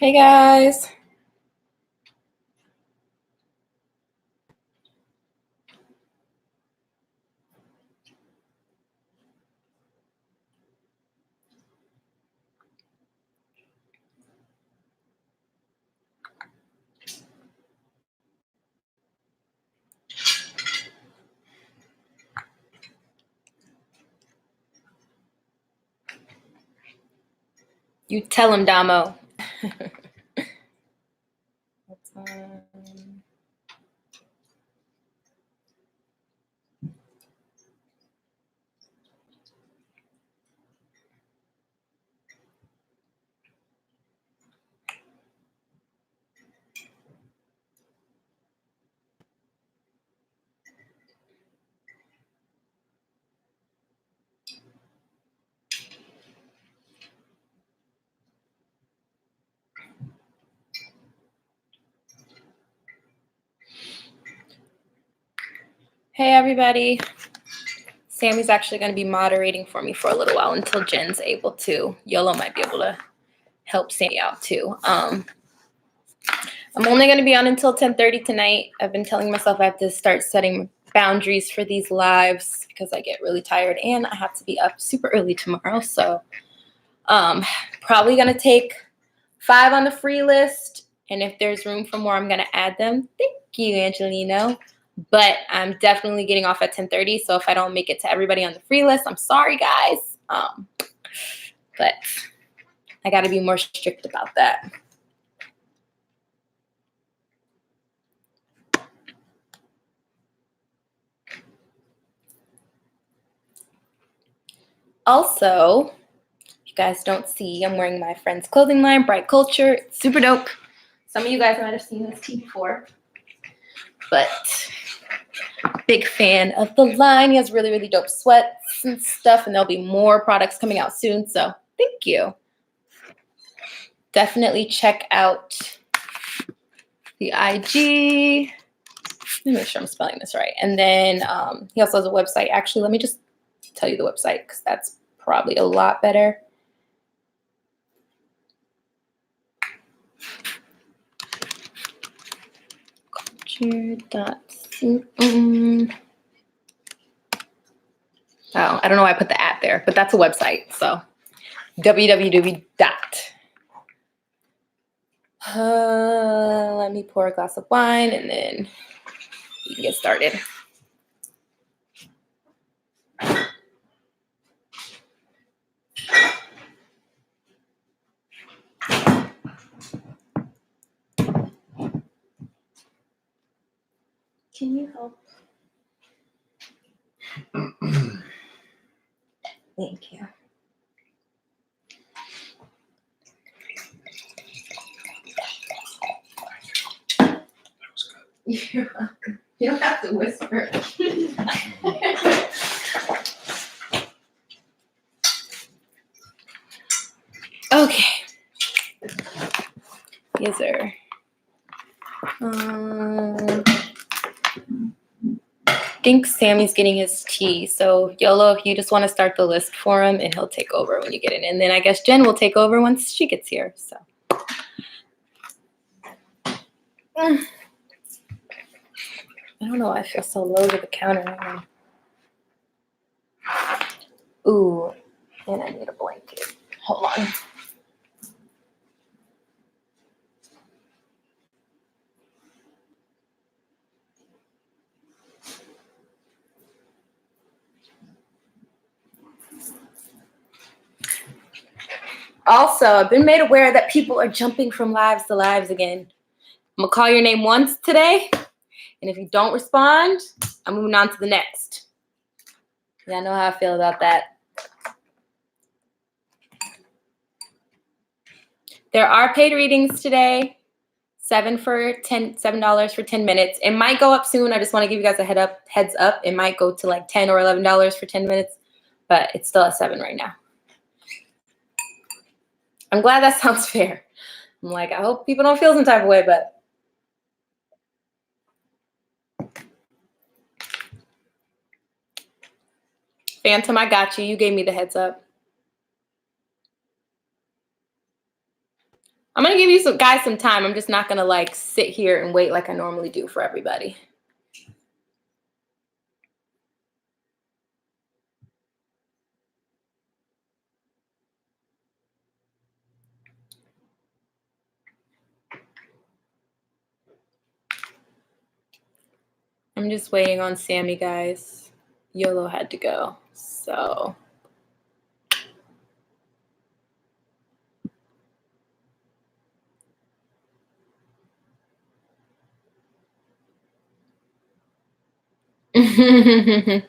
Hey guys. You tell him, Damo. Hey everybody. Sammy's actually going to be moderating for me for a little while until Jen's able to. Yolo might be able to help Sammy out too. I'm only going to be on until 10:30 tonight. I've been telling myself I have to start setting boundaries for these lives because I get really tired and I have to be up super early tomorrow. So probably going to take 5 on the free list. And if there's room for more, I'm going to add them. Thank you, Angelino. But I'm definitely getting off at 10:30. So if I don't make it to everybody on the free list, I'm sorry, guys. But I got to be more strict about that. Also, if you guys don't see, I'm wearing my friend's clothing line, Bright Culture. It's super dope. Some of you guys might have seen this tee before. But big fan of the line. He has really, really dope sweats and stuff. And there'll be more products coming out soon. So thank you. Definitely check out the IG. Let me make sure I'm spelling this right. And then he also has a website. Actually, let me just tell you the website because that's probably a lot better. Oh, I don't know why I put the at there, but that's a website. So www. Let me pour a glass of wine and then we can get started. Can you help? Thank you. That was good. You're welcome. You don't have to whisper. Okay. Yes, sir. I think Sammy's getting his tea. So Yolo, if you just want to start the list for him and he'll take over when you get it. And then I guess Jen will take over once she gets here. So I don't know why I feel so low to the counter right now. Ooh, and I need a blanket. Hold on. Also, I've been made aware that people are jumping from lives to lives again. I'm going to call your name once today, and if you don't respond, I'm moving on to the next. Y'all know how I feel about that. There are paid readings today. $7 for 10 minutes. It might go up soon. I just want to give you guys a heads up. It might go to like $10 or $11 for 10 minutes, but it's still at $7 right now. I'm glad that sounds fair. I'm like, I hope people don't feel some type of way, but Phantom, I got you. You gave me the heads up. I'm going to give you some guys some time. I'm just not going to like sit here and wait like I normally do for everybody. I'm just waiting on Sammy, guys. YOLO had to go, so. You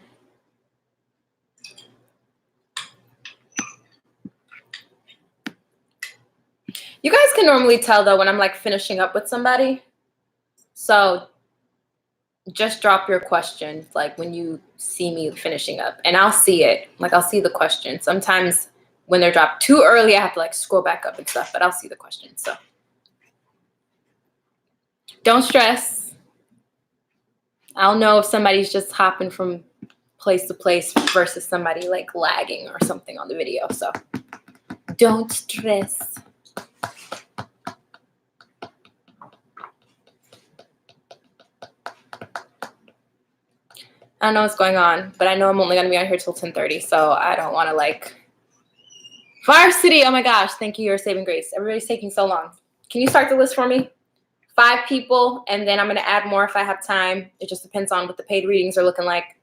guys can normally tell though when I'm like finishing up with somebody. So just drop your question like when you see me finishing up, and I'll see it. Like I'll see the question. Sometimes when they're dropped too early, I have to like scroll back up and stuff, but I'll see the question. So don't stress. I'll know if somebody's just hopping from place to place versus somebody like lagging or something on the video. So don't stress. I don't know what's going on, but I know I'm only going to be on here till 10:30, so I don't want to like... Varsity, oh my gosh, thank you, you're saving grace. Everybody's taking so long. Can you start the list for me? 5 people, and then I'm going to add more if I have time. It just depends on what the paid readings are looking like.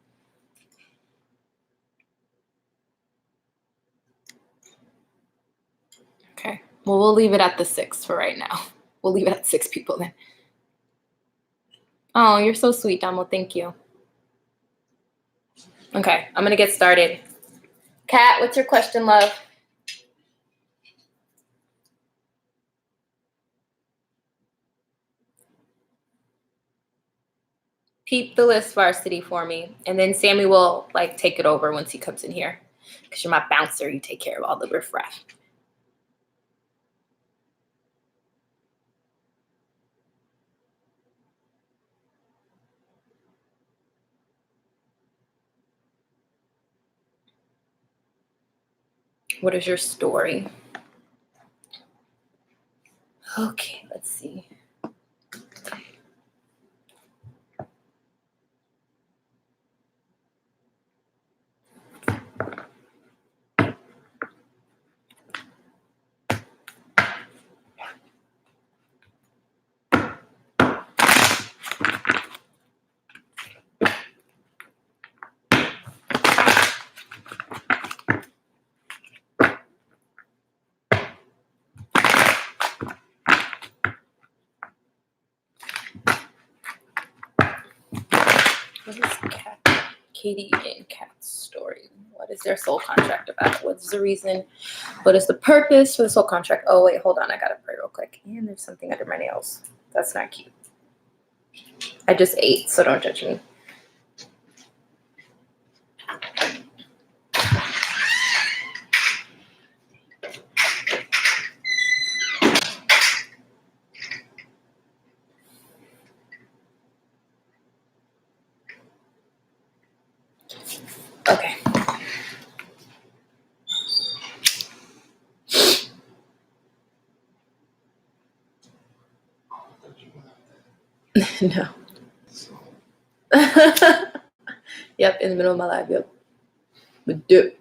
Okay, well, we'll leave it at the 6 for right now. We'll leave it at 6 people then. Oh, you're so sweet, Damo, thank you. Okay, I'm going to get started. Kat, what's your question, love? Peep the list, Varsity, for me. And then Sammy will like take it over once he comes in here. Because you're my bouncer, you take care of all the riffraff. What is your story? Okay, let's see. What is Katie and Kat's story? What is their soul contract about? What's the reason? What is the purpose for the soul contract? Oh, wait, hold on. I got to pray real quick. And there's something under my nails. That's not cute. I just ate, so don't judge me. Okay. No. Yep, in the middle of my life, yep. But do.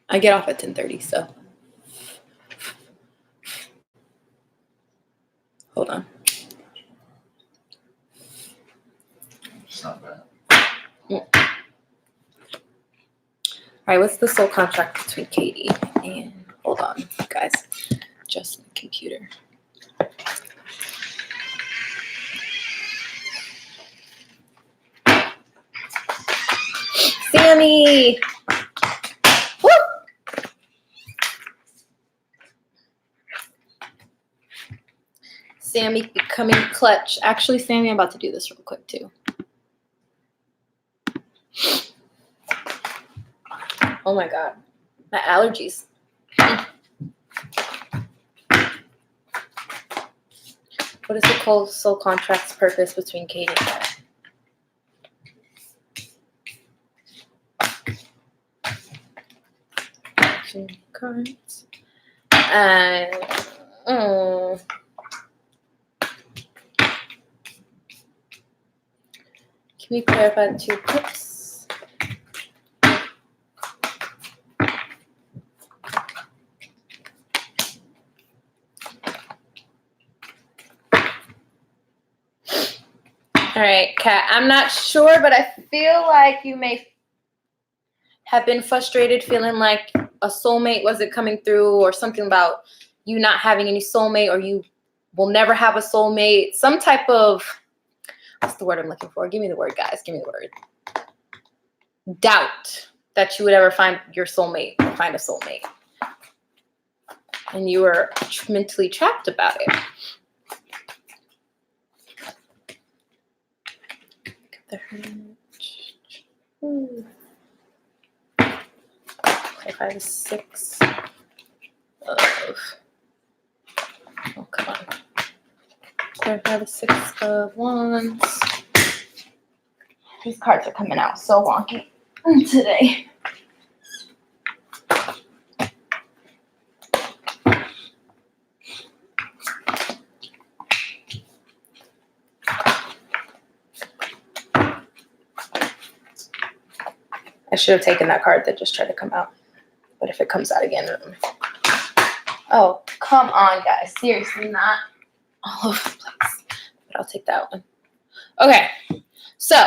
I get off at 10:30, so. Hold on. It's not bad. All right, what's the soul contract between Katie and, hold on, guys, just my computer. Sammy! Woo! Sammy becoming clutch. Actually, Sammy, I'm about to do this real quick too. Oh my God, my allergies. What is the soul contract's purpose between Katie and Kat? cards. And can we clarify the Two of Cups? All right, Kat, I'm not sure, but I feel like you may have been frustrated, feeling like a soulmate wasn't coming through, or something about you not having any soulmate, or you will never have a soulmate. Some type of, what's the word I'm looking for? Give me the word, guys. Give me the word. Doubt that you would ever find your soulmate or find a soulmate. And you were mentally trapped about it. Clarify the Six of, oh, come on. Clarify the Six of Wands. These cards are coming out so wonky today. I should have taken that card that just tried to come out. But if it comes out again, oh, come on, guys. Seriously, not all over the place. But I'll take that one. Okay. So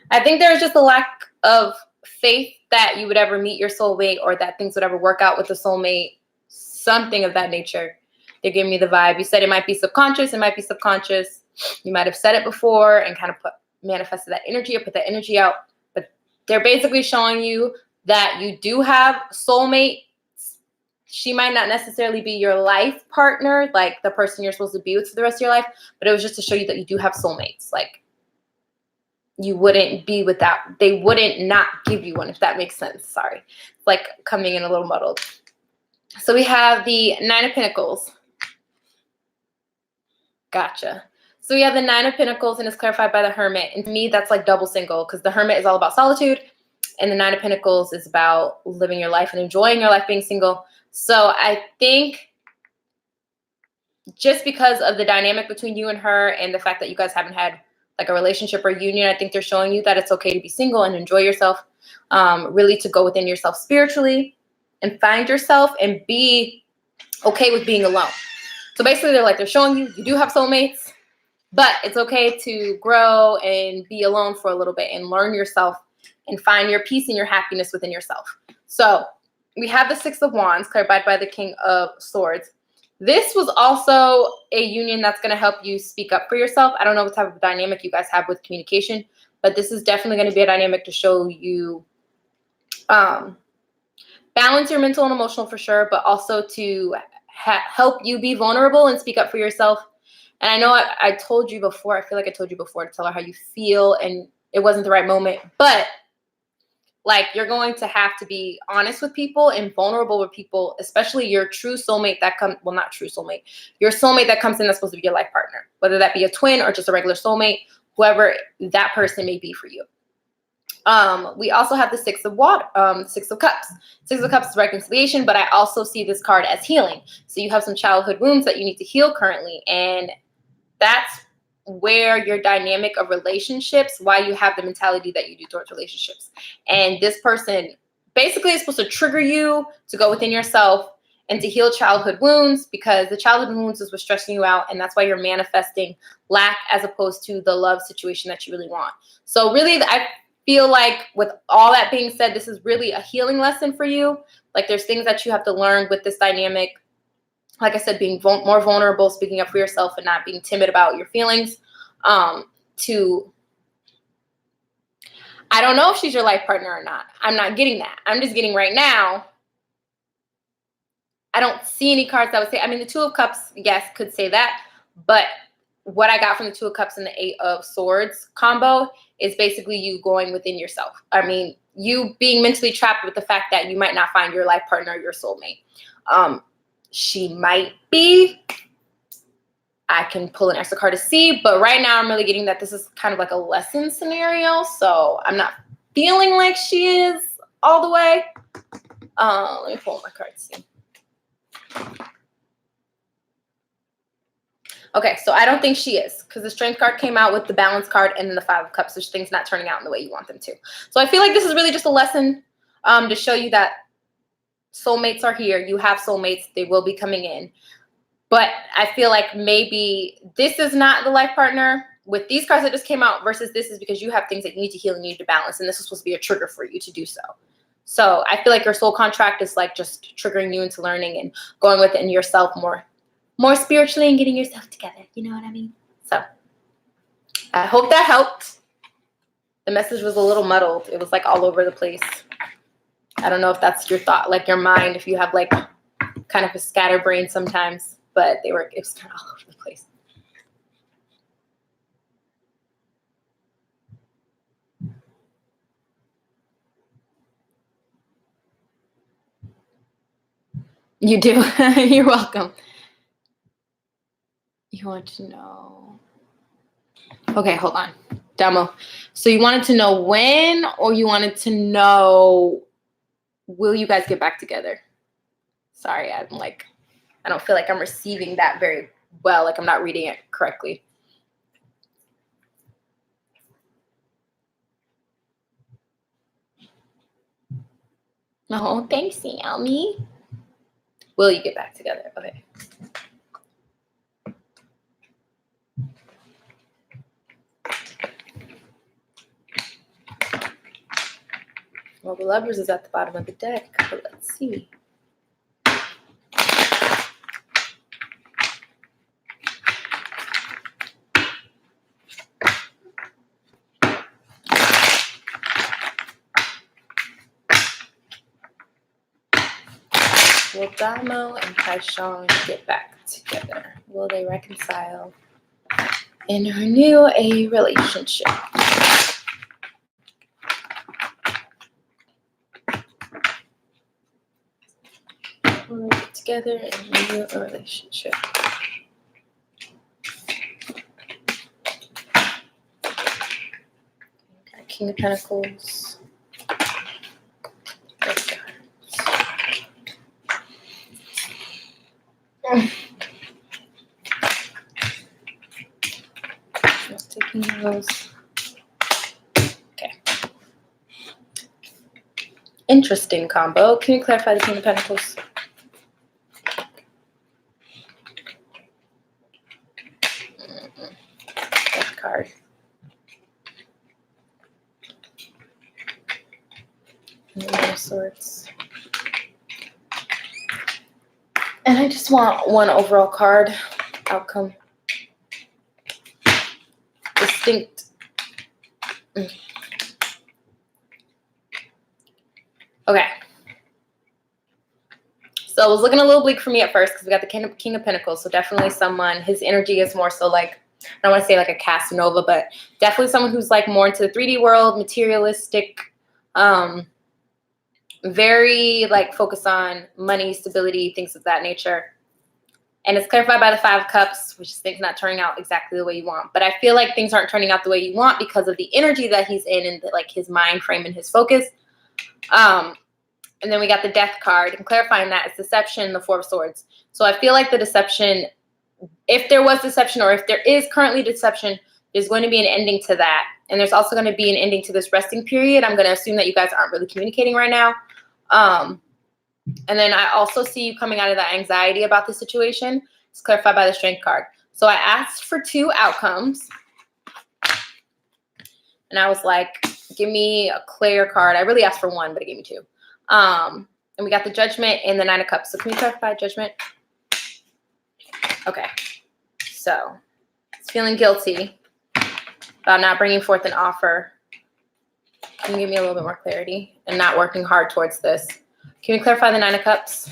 I think there's just a lack of faith that you would ever meet your soulmate, or that things would ever work out with a soulmate, something of that nature. They're giving me the vibe. You said it might be subconscious. It might be subconscious. You might have said it before and kind of manifested that energy or put that energy out. But they're basically showing you that you do have soulmate. She might not necessarily be your life partner, like the person you're supposed to be with for the rest of your life, but it was just to show you that you do have soulmates. Like, you wouldn't be without, they wouldn't not give you one, if that makes sense. Sorry. It's like coming in a little muddled. So we have the Nine of Pentacles. Gotcha. So we have the Nine of Pentacles, and it's clarified by the Hermit. And to me, that's like double single, because the Hermit is all about solitude, and the Nine of Pentacles is about living your life and enjoying your life being single. So I think just because of the dynamic between you and her, and the fact that you guys haven't had like a relationship or union, I think they're showing you that it's okay to be single and enjoy yourself, really to go within yourself spiritually and find yourself and be okay with being alone. So basically they're showing you, you do have soulmates, but it's okay to grow and be alone for a little bit and learn yourself and find your peace and your happiness within yourself. So we have the Six of Wands, clarified by the King of Swords. This was also a union that's going to help you speak up for yourself. I don't know what type of dynamic you guys have with communication, but this is definitely going to be a dynamic to show you balance your mental and emotional for sure, but also to help you be vulnerable and speak up for yourself. And I know I told you before, I feel like I told you before to tell her how you feel, and it wasn't the right moment, but like, you're going to have to be honest with people and vulnerable with people, especially your true soulmate that comes, well, not true soulmate, your soulmate that comes in that's supposed to be your life partner, whether that be a twin or just a regular soulmate, whoever that person may be for you. We also have the Six of Cups. Six of Cups is reconciliation, but I also see this card as healing. So you have some childhood wounds that you need to heal currently, and that's where your dynamic of relationships, why you have the mentality that you do towards relationships. And this person basically is supposed to trigger you to go within yourself and to heal childhood wounds, because the childhood wounds is what's stressing you out, and that's why you're manifesting lack as opposed to the love situation that you really want. So really, I feel like with all that being said, this is really a healing lesson for you. Like, there's things that you have to learn with this dynamic. Like I said, being more vulnerable, speaking up for yourself, and not being timid about your feelings. I don't know if she's your life partner or not. I'm not getting that. I'm just getting right now, I don't see any cards that would say, I mean, the Two of Cups, yes, could say that. But what I got from the Two of Cups and the Eight of Swords combo is basically you going within yourself. I mean, you being mentally trapped with the fact that you might not find your life partner or your soulmate. She might be. I can pull an extra card to see, but right now I'm really getting that this is kind of like a lesson scenario. So I'm not feeling like she is all the way. Let me pull my cards. See. Okay, so I don't think she is, because the Strength card came out with the Balance card and then the Five of Cups, so things not turning out in the way you want them to. So I feel like this is really just a lesson to show you that soulmates are here. You have soulmates. They will be coming in. But I feel like maybe this is not the life partner with these cards that just came out versus this is because you have things that you need to heal and you need to balance, and this is supposed to be a trigger for you to do so. So I feel like your soul contract is like just triggering you into learning and going within yourself more spiritually and getting yourself together. You know what I mean? So I hope that helped. The message was a little muddled. It was like all over the place. I don't know if that's your thought, like your mind, if you have like kind of a scatterbrain sometimes, but it was kind of all over the place. You do. You're welcome. You want to know. Okay, hold on. Demo. So you wanted to know when, or you wanted to know, will you guys get back together? Sorry, I don't feel like I'm receiving that very well. Like I'm not reading it correctly. No, thanks, Sammy. Will you get back together? Okay. Well, the Lovers is at the bottom of the deck, but let's see. Will Damo and Kaishon get back together? Will they reconcile and renew a relationship? Will they get together and renew a relationship? Okay, King of Pentacles. Taking those. Okay. Interesting combo. Can you clarify the King of Pentacles? That card. And the Knight of Swords. And I just want one overall card outcome. Distinct. Okay. So it was looking a little bleak for me at first because we got the King of Pentacles. So definitely someone, his energy is more so like, I don't want to say like a Casanova, but definitely someone who's like more into the 3D world, materialistic, very like focused on money, stability, things of that nature. And it's clarified by the Five of Cups, which is things not turning out exactly the way you want. But I feel like things aren't turning out the way you want because of the energy that he's in and like his mind frame and his focus. And then we got the Death card, and clarifying that it's deception, the Four of Swords. So I feel like the deception, if there was deception or if there is currently deception, there's going to be an ending to that. And there's also going to be an ending to this resting period. I'm going to assume that you guys aren't really communicating right now. And then I also see you coming out of that anxiety about the situation. It's clarified by the Strength card. So I asked for 2 outcomes. And I was like, give me a clear card. I really asked for 1, but it gave me 2. And we got the Judgment and the Nine of Cups. So can you clarify Judgment? Okay. So it's feeling guilty about not bringing forth an offer. Can you give me a little bit more clarity and not working hard towards this? Can we clarify the Nine of Cups?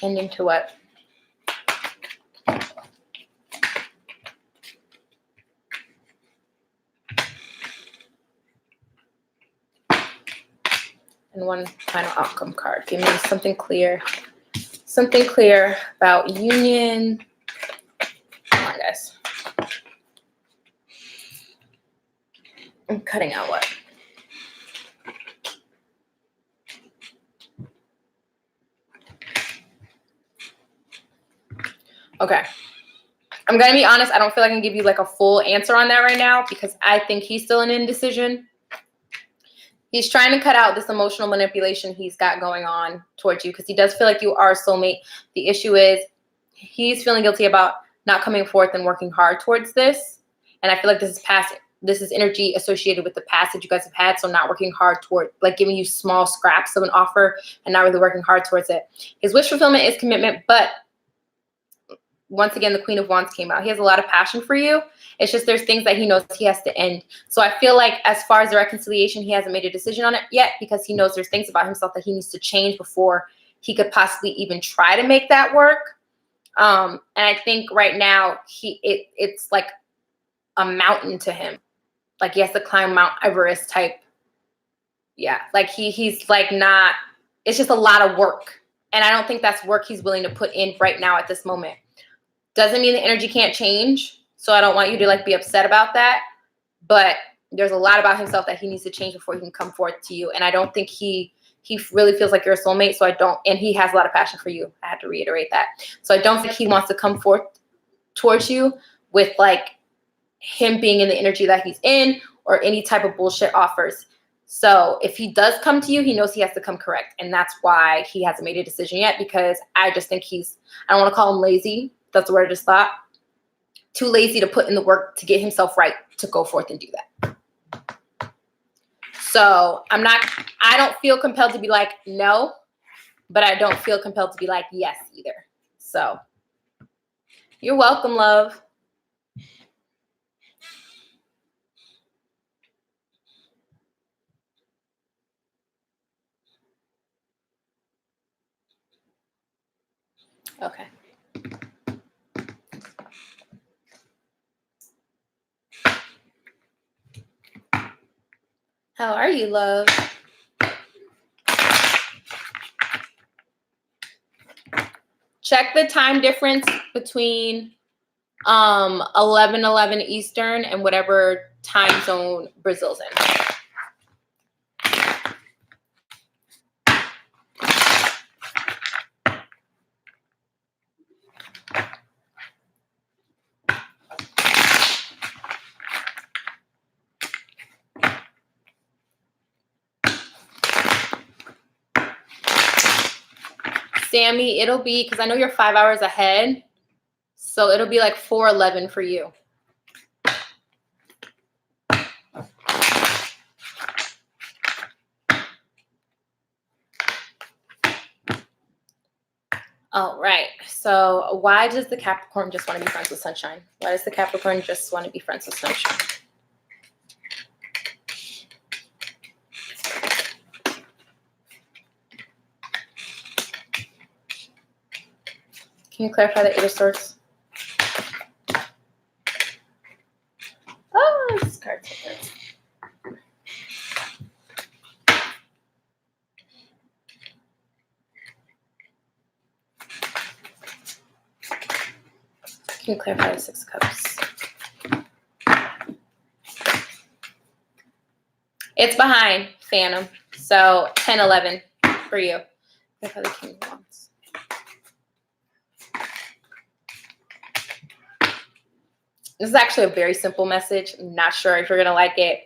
Ending to what? And 1 final outcome card. Give me something clear. Something clear about union I'm cutting out what? Okay. I'm going to be honest. I don't feel like I can give you like a full answer on that right now because I think he's still in indecision. He's trying to cut out this emotional manipulation he's got going on towards you because he does feel like you are a soulmate. The issue is he's feeling guilty about not coming forth and working hard towards this. And I feel like this is energy associated with the past that you guys have had. So not working hard toward, like giving you small scraps of an offer and not really working hard towards it. His wish fulfillment is commitment, but once again, the Queen of Wands came out. He has a lot of passion for you. It's just there's things that he knows he has to end. So I feel like as far as the reconciliation, he hasn't made a decision on it yet because he knows there's things about himself that he needs to change before he could possibly even try to make that work. And I think right now it's like a mountain to him. Like he has to climb Mount Everest type. Yeah, like he's like not, it's just a lot of work. And I don't think that's work he's willing to put in right now at this moment. Doesn't mean the energy can't change. So I don't want you to like be upset about that. But there's a lot about himself that he needs to change before he can come forth to you. And I don't think he really feels like you're a soulmate. So I don't, and he has a lot of passion for you. I have to reiterate that. So I don't think he wants to come forth towards you with like him being in the energy that he's in or any type of bullshit offers. So if he does come to you, he knows he has to come correct. And that's why he hasn't made a decision yet, because I just think I don't want to call him lazy. That's the word I just thought. Too lazy to put in the work to get himself right to go forth and do that. So I don't feel compelled to be like, no, but I don't feel compelled to be like, yes, either. So you're welcome, love. Okay. How are you, love? Check the time difference between 11:11 Eastern and whatever time zone Brazil's in. Sammy, it'll be, because I know you're 5 hours ahead, so it'll be like 4:11 for you. All right. So why does the Capricorn just want to be friends with Sunshine? Why does the Capricorn just want to be friends with Sunshine? Can you clarify the Eight of Swords? Oh, this card's okay. Can you clarify the Six of Cups? It's behind Phantom. So 10-11 for you. Clarify the King of Wands. This is actually a very simple message. I'm not sure if you're going to like it.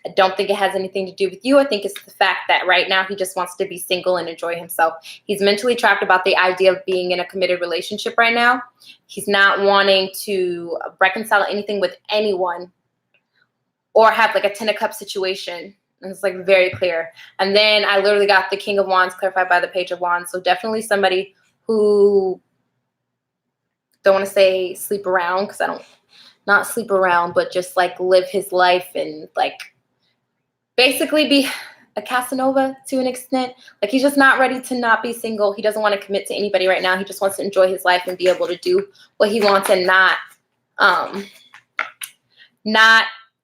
I don't think it has anything to do with you. I think it's the fact that right now he just wants to be single and enjoy himself. He's mentally trapped about the idea of being in a committed relationship right now. He's not wanting to reconcile anything with anyone or have like a 10 of Cups situation. And it's like very clear. And then I literally got the King of Wands clarified by the Page of Wands. So definitely somebody who, don't want to say sleep around, because I don't, not sleep around, but just like live his life and like basically be a Casanova to an extent. Like he's just not ready to not be single. He doesn't want to commit to anybody right now. He just wants to enjoy his life and be able to do what he wants and not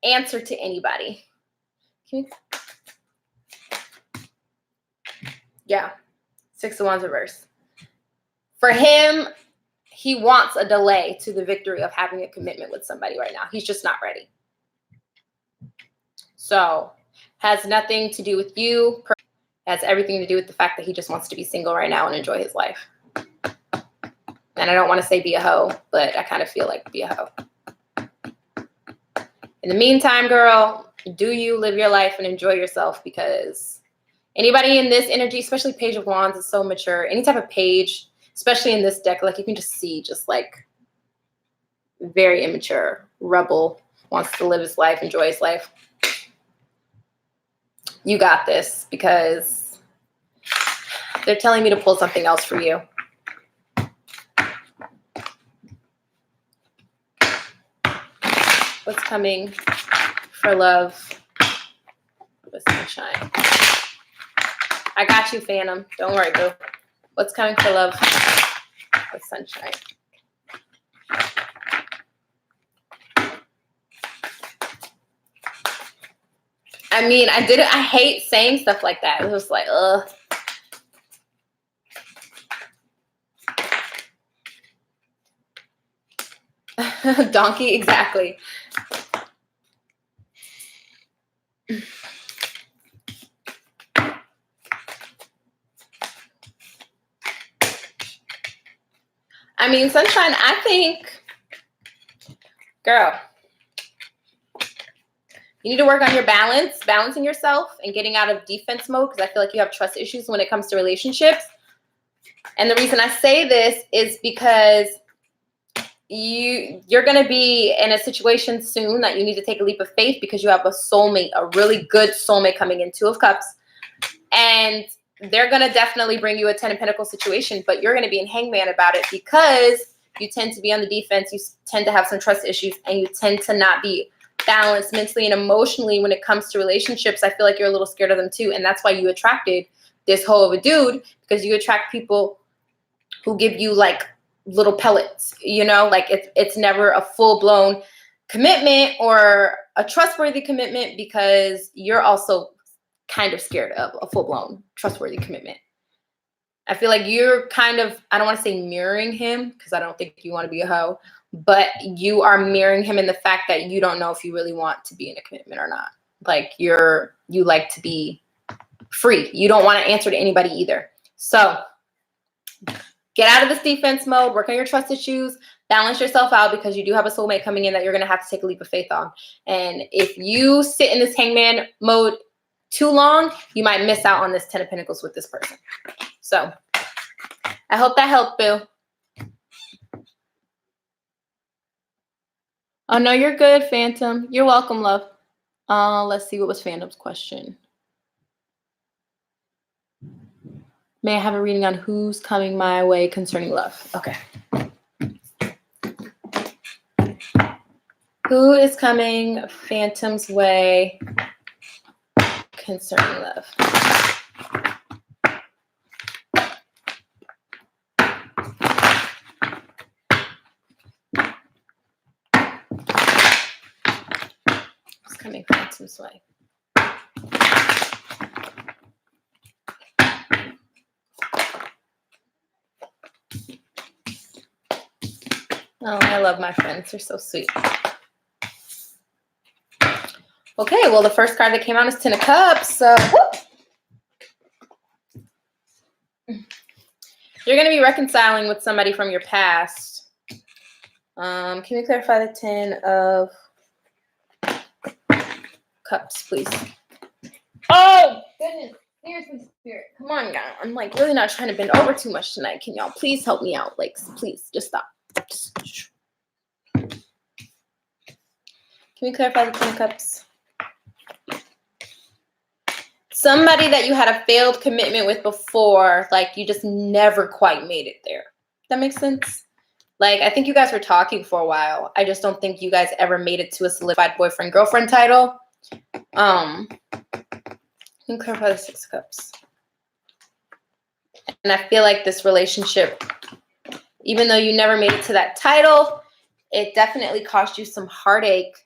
answer to anybody. Yeah. Six of Wands reverse. For him, he wants a delay to the victory of having a commitment with somebody right now. He's just not ready. So has nothing to do with you. Has everything to do with the fact that he just wants to be single right now and enjoy his life. And I don't want to say be a hoe, but I kind of feel like be a hoe. In the meantime, girl, do you live your life and enjoy yourself, because anybody in this energy, especially Page of Wands, is so mature. Any type of page, especially in this deck, like you can just see just like very immature, rebel, wants to live his life, enjoy his life. You got this, because they're telling me to pull something else for you. What's coming for love with sunshine? I got you, Phantom. Don't worry, boo. What's coming for love with sunshine? I mean, I hate saying stuff like that. It was like, ugh. Donkey, exactly. I mean, sunshine, I think, girl, you need to work on your balancing yourself and getting out of defense mode, because I feel like you have trust issues when it comes to relationships. And the reason I say this is because you're going to be in a situation soon that you need to take a leap of faith, because you have a soulmate, a really good soulmate coming in, Two of Cups. And they're going to definitely bring you a 10 of Pentacles situation, but you're going to be in Hangman about it, because you tend to be on the defense. You tend to have some trust issues, and you tend to not be balanced mentally and emotionally when it comes to relationships. I feel like you're a little scared of them too. And that's why you attracted this hoe of a dude, because you attract people who give you like little pellets, you know, like it's never a full-blown commitment or a trustworthy commitment, because you're also kind of scared of a full-blown trustworthy commitment. I feel like you're kind of, I don't want to say mirroring him, because I don't think you want to be a hoe, but you are mirroring him in the fact that you don't know if you really want to be in a commitment or not. Like you like to be free. You don't want to answer to anybody either. So get out of this defense mode, work on your trust issues, balance yourself out, because you do have a soulmate coming in that you're going to have to take a leap of faith on. And if you sit in this Hangman mode too long, you might miss out on this 10 of Pentacles with this person. So I hope that helped, boo. Oh, no, you're good, Phantom. You're welcome, love. Let's see, what was Phantom's question? May I have a reading on who's coming my way concerning love? Okay. Who is coming Phantom's way concerning love? Who's coming Phantom's way? Oh, I love my friends. They're so sweet. Okay, well, the first card that came out is 10 of Cups. So, whoop. You're going to be reconciling with somebody from your past. Can you clarify the 10 of Cups, please? Oh, goodness. Seriously, Spirit. Come on, guys. I'm like really not trying to bend over too much tonight. Can y'all please help me out? Like, please, just stop. Can we clarify the 10 of Cups? Somebody that you had a failed commitment with before, like you just never quite made it there. That makes sense? Like, I think you guys were talking for a while. I just don't think you guys ever made it to a solidified boyfriend-girlfriend title. Can you clarify the 6 of Cups? And I feel like this relationship, even though you never made it to that title, it definitely caused you some heartache.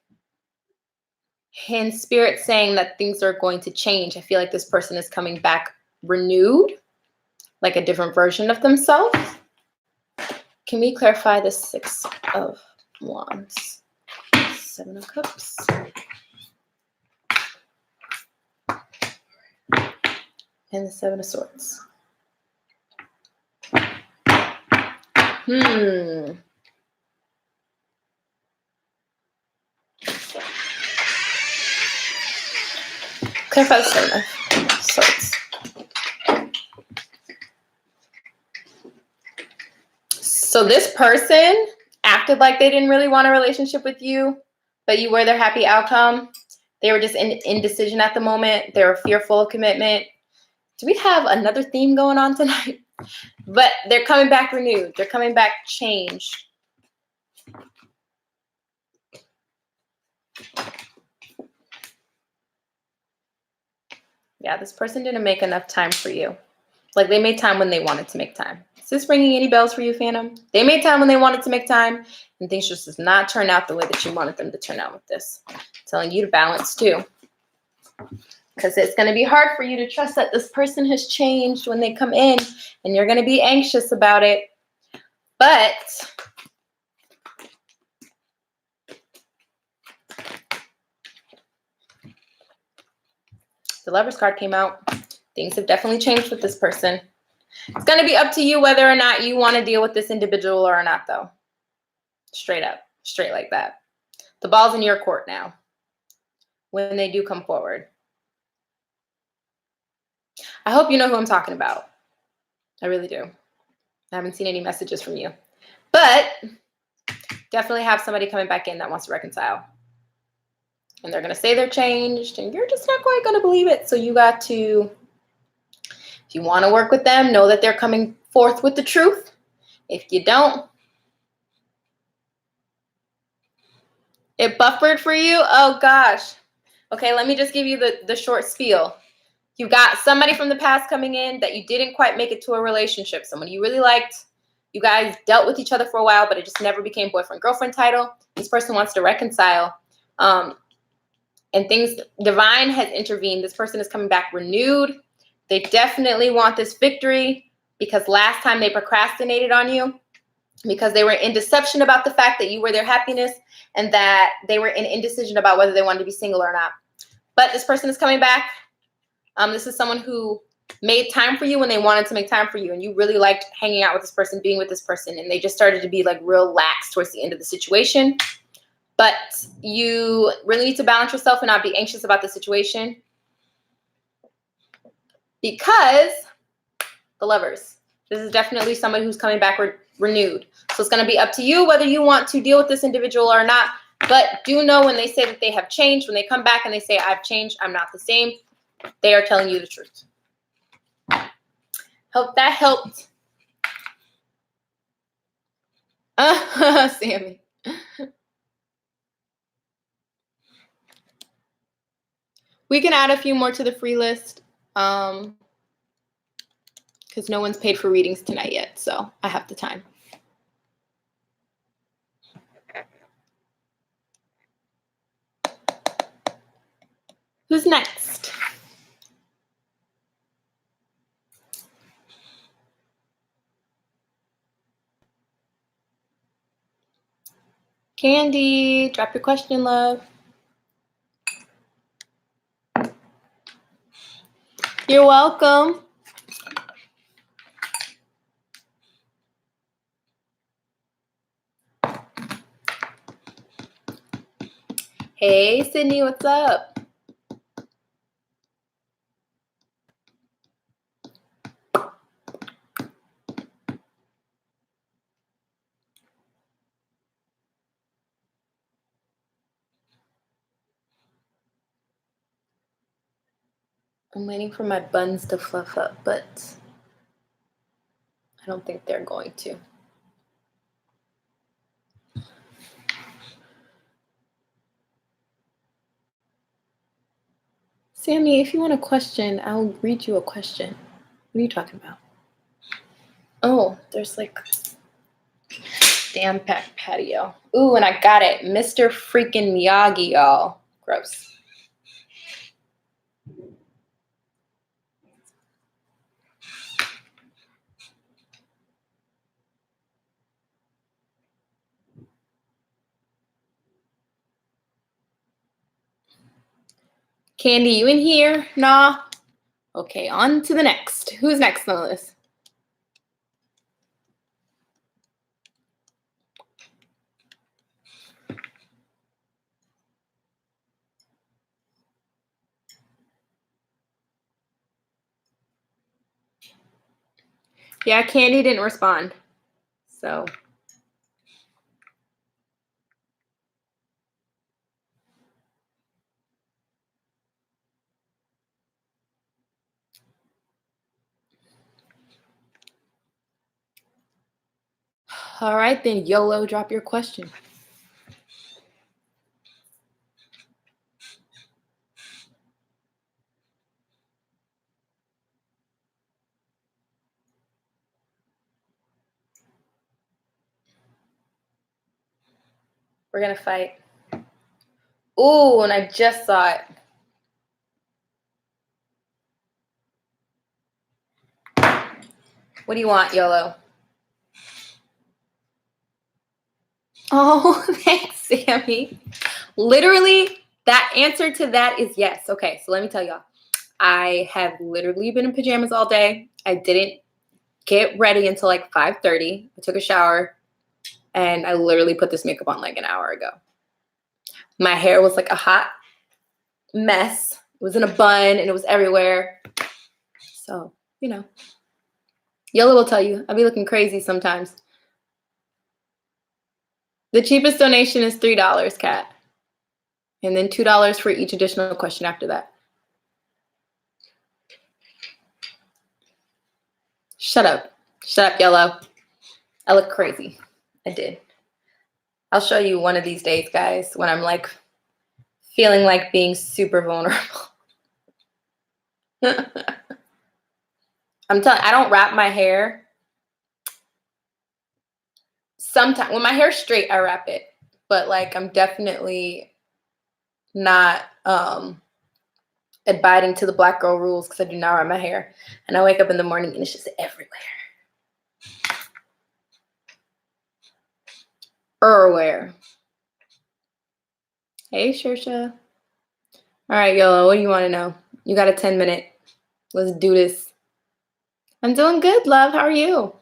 And Spirit saying that things are going to change. I feel like this person is coming back renewed, like a different version of themselves. Can we clarify the 6 of Wands? 7 of Cups. And the Seven of Swords. Clarify the Seven of Swords. So this person acted like they didn't really want a relationship with you, but you were their happy outcome. They were just in indecision at the moment. They were fearful of commitment. Do we have another theme going on tonight? But they're coming back renewed. They're coming back changed. Yeah, this person didn't make enough time for you. Like they made time when they wanted to make time. Is this ringing any bells for you, Phantom? They made time when they wanted to make time, and things just does not turn out the way that you wanted them to turn out with this. I'm telling you to balance too. Because it's going to be hard for you to trust that this person has changed when they come in, and you're going to be anxious about it. But the Lovers card came out. Things have definitely changed with this person. It's going to be up to you whether or not you want to deal with this individual or not, though. Straight up. Straight like that. The ball's in your court now when they do come forward. I hope you know who I'm talking about. I really do. I haven't seen any messages from you. But definitely have somebody coming back in that wants to reconcile. And they're going to say they're changed, and you're just not quite going to believe it. So you got to, if you want to work with them, know that they're coming forth with the truth. If you don't, it buffered for you? Oh, gosh. Okay, let me just give you the short spiel. You got somebody from the past coming in that you didn't quite make it to a relationship. Someone you really liked. You guys dealt with each other for a while, but it just never became boyfriend-girlfriend title. This person wants to reconcile. And things, divine has intervened. This person is coming back renewed. They definitely want this victory because last time they procrastinated on you because they were in deception about the fact that you were their happiness and that they were in indecision about whether they wanted to be single or not. But this person is coming back. This is someone who made time for you when they wanted to make time for you, and you really liked hanging out with this person, being with this person, and they just started to be like real lax towards the end of the situation. But you really need to balance yourself and not be anxious about the situation because the Lovers. This is definitely somebody who's coming back renewed. So it's going to be up to you whether you want to deal with this individual or not. But do know when they say that they have changed, when they come back and they say, I've changed, I'm not the same, they are telling you the truth. Hope that helped. Sammy. We can add a few more to the free list because no one's paid for readings tonight yet, so I have the time. Who's next? Candy, drop your question, love. You're welcome. Hey, Sydney, what's up? I'm waiting for my buns to fluff up, but I don't think they're going to. Sammy, if you want a question, I'll read you a question. What are you talking about? Oh, there's like damn patio. Ooh, and I got it. Mr. freaking Miyagi, y'all. Gross. Candy, you in here? Nah. Okay, on to the next. Who's next on the list? Yeah, Candy didn't respond. So. All right, then, YOLO, drop your question. We're going to fight. Ooh, and I just saw it. What do you want, YOLO? Oh, thanks, Sammy. Literally, that answer to that is yes. Okay, so let me tell y'all. I have literally been in pajamas all day. I didn't get ready until like 5:30. I took a shower, and I literally put this makeup on like an hour ago. My hair was like a hot mess. It was in a bun, and it was everywhere. So, you know. YOLO will tell you, I be looking crazy sometimes. The cheapest donation is $3, Kat. And then $2 for each additional question after that. Shut up. Shut up, YOLO. I look crazy. I did. I'll show you one of these days, guys, when I'm like feeling like being super vulnerable. I'm telling you, I don't wrap my hair. Sometimes when my hair's straight, I wrap it. But like I'm definitely not abiding to the black girl rules because I do not wrap my hair. And I wake up in the morning and it's just everywhere. Everywhere. Hey, Shersha. All right, YOLO, what do you want to know? You got a 10-minute. Let's do this. I'm doing good, love. How are you?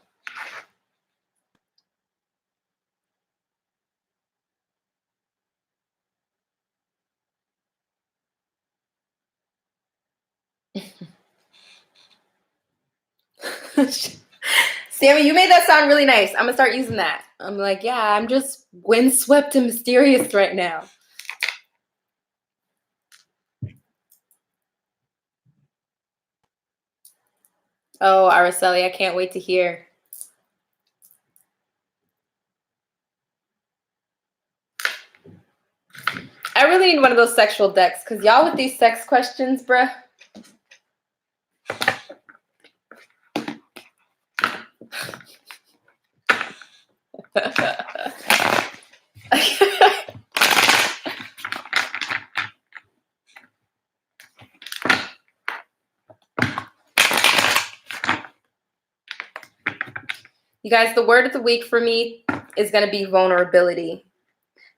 Sammy, you made that sound really nice. I'm going to start using that. I'm like, yeah, I'm just windswept and mysterious right now. Oh, Araceli, I can't wait to hear. I really need one of those sexual decks because y'all with these sex questions, bruh. You guys, the word of the week for me is going to be vulnerability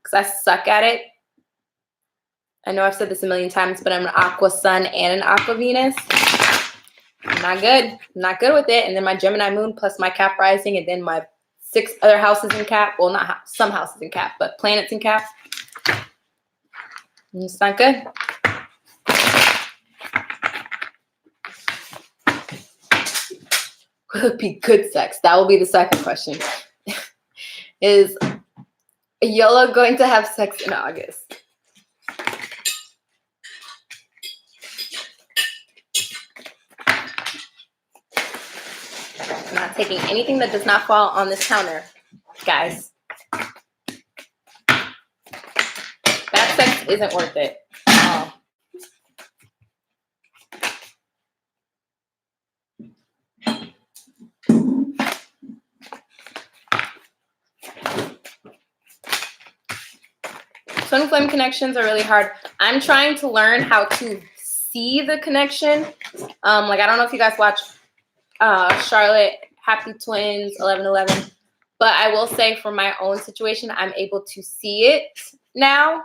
because I suck at it. I know I've said this a million times, but I'm an Aqua Sun and an Aqua Venus. I'm not good. I'm not good with it. And then my Gemini moon plus my Cap rising and then my 6 other houses in Cap. Well, not some houses in Cap, but planets in Cap. And it's not good. Will it be good sex? That will be the second question. Is YOLO going to have sex in August? I'm not taking anything that does not fall on this counter, guys. That sex isn't worth it. Oh. Twin flame connections are really hard. I'm trying to learn how to see the connection. Like I don't know if you guys watch Charlotte Happy Twins 11/11, but I will say for my own situation, I'm able to see it now.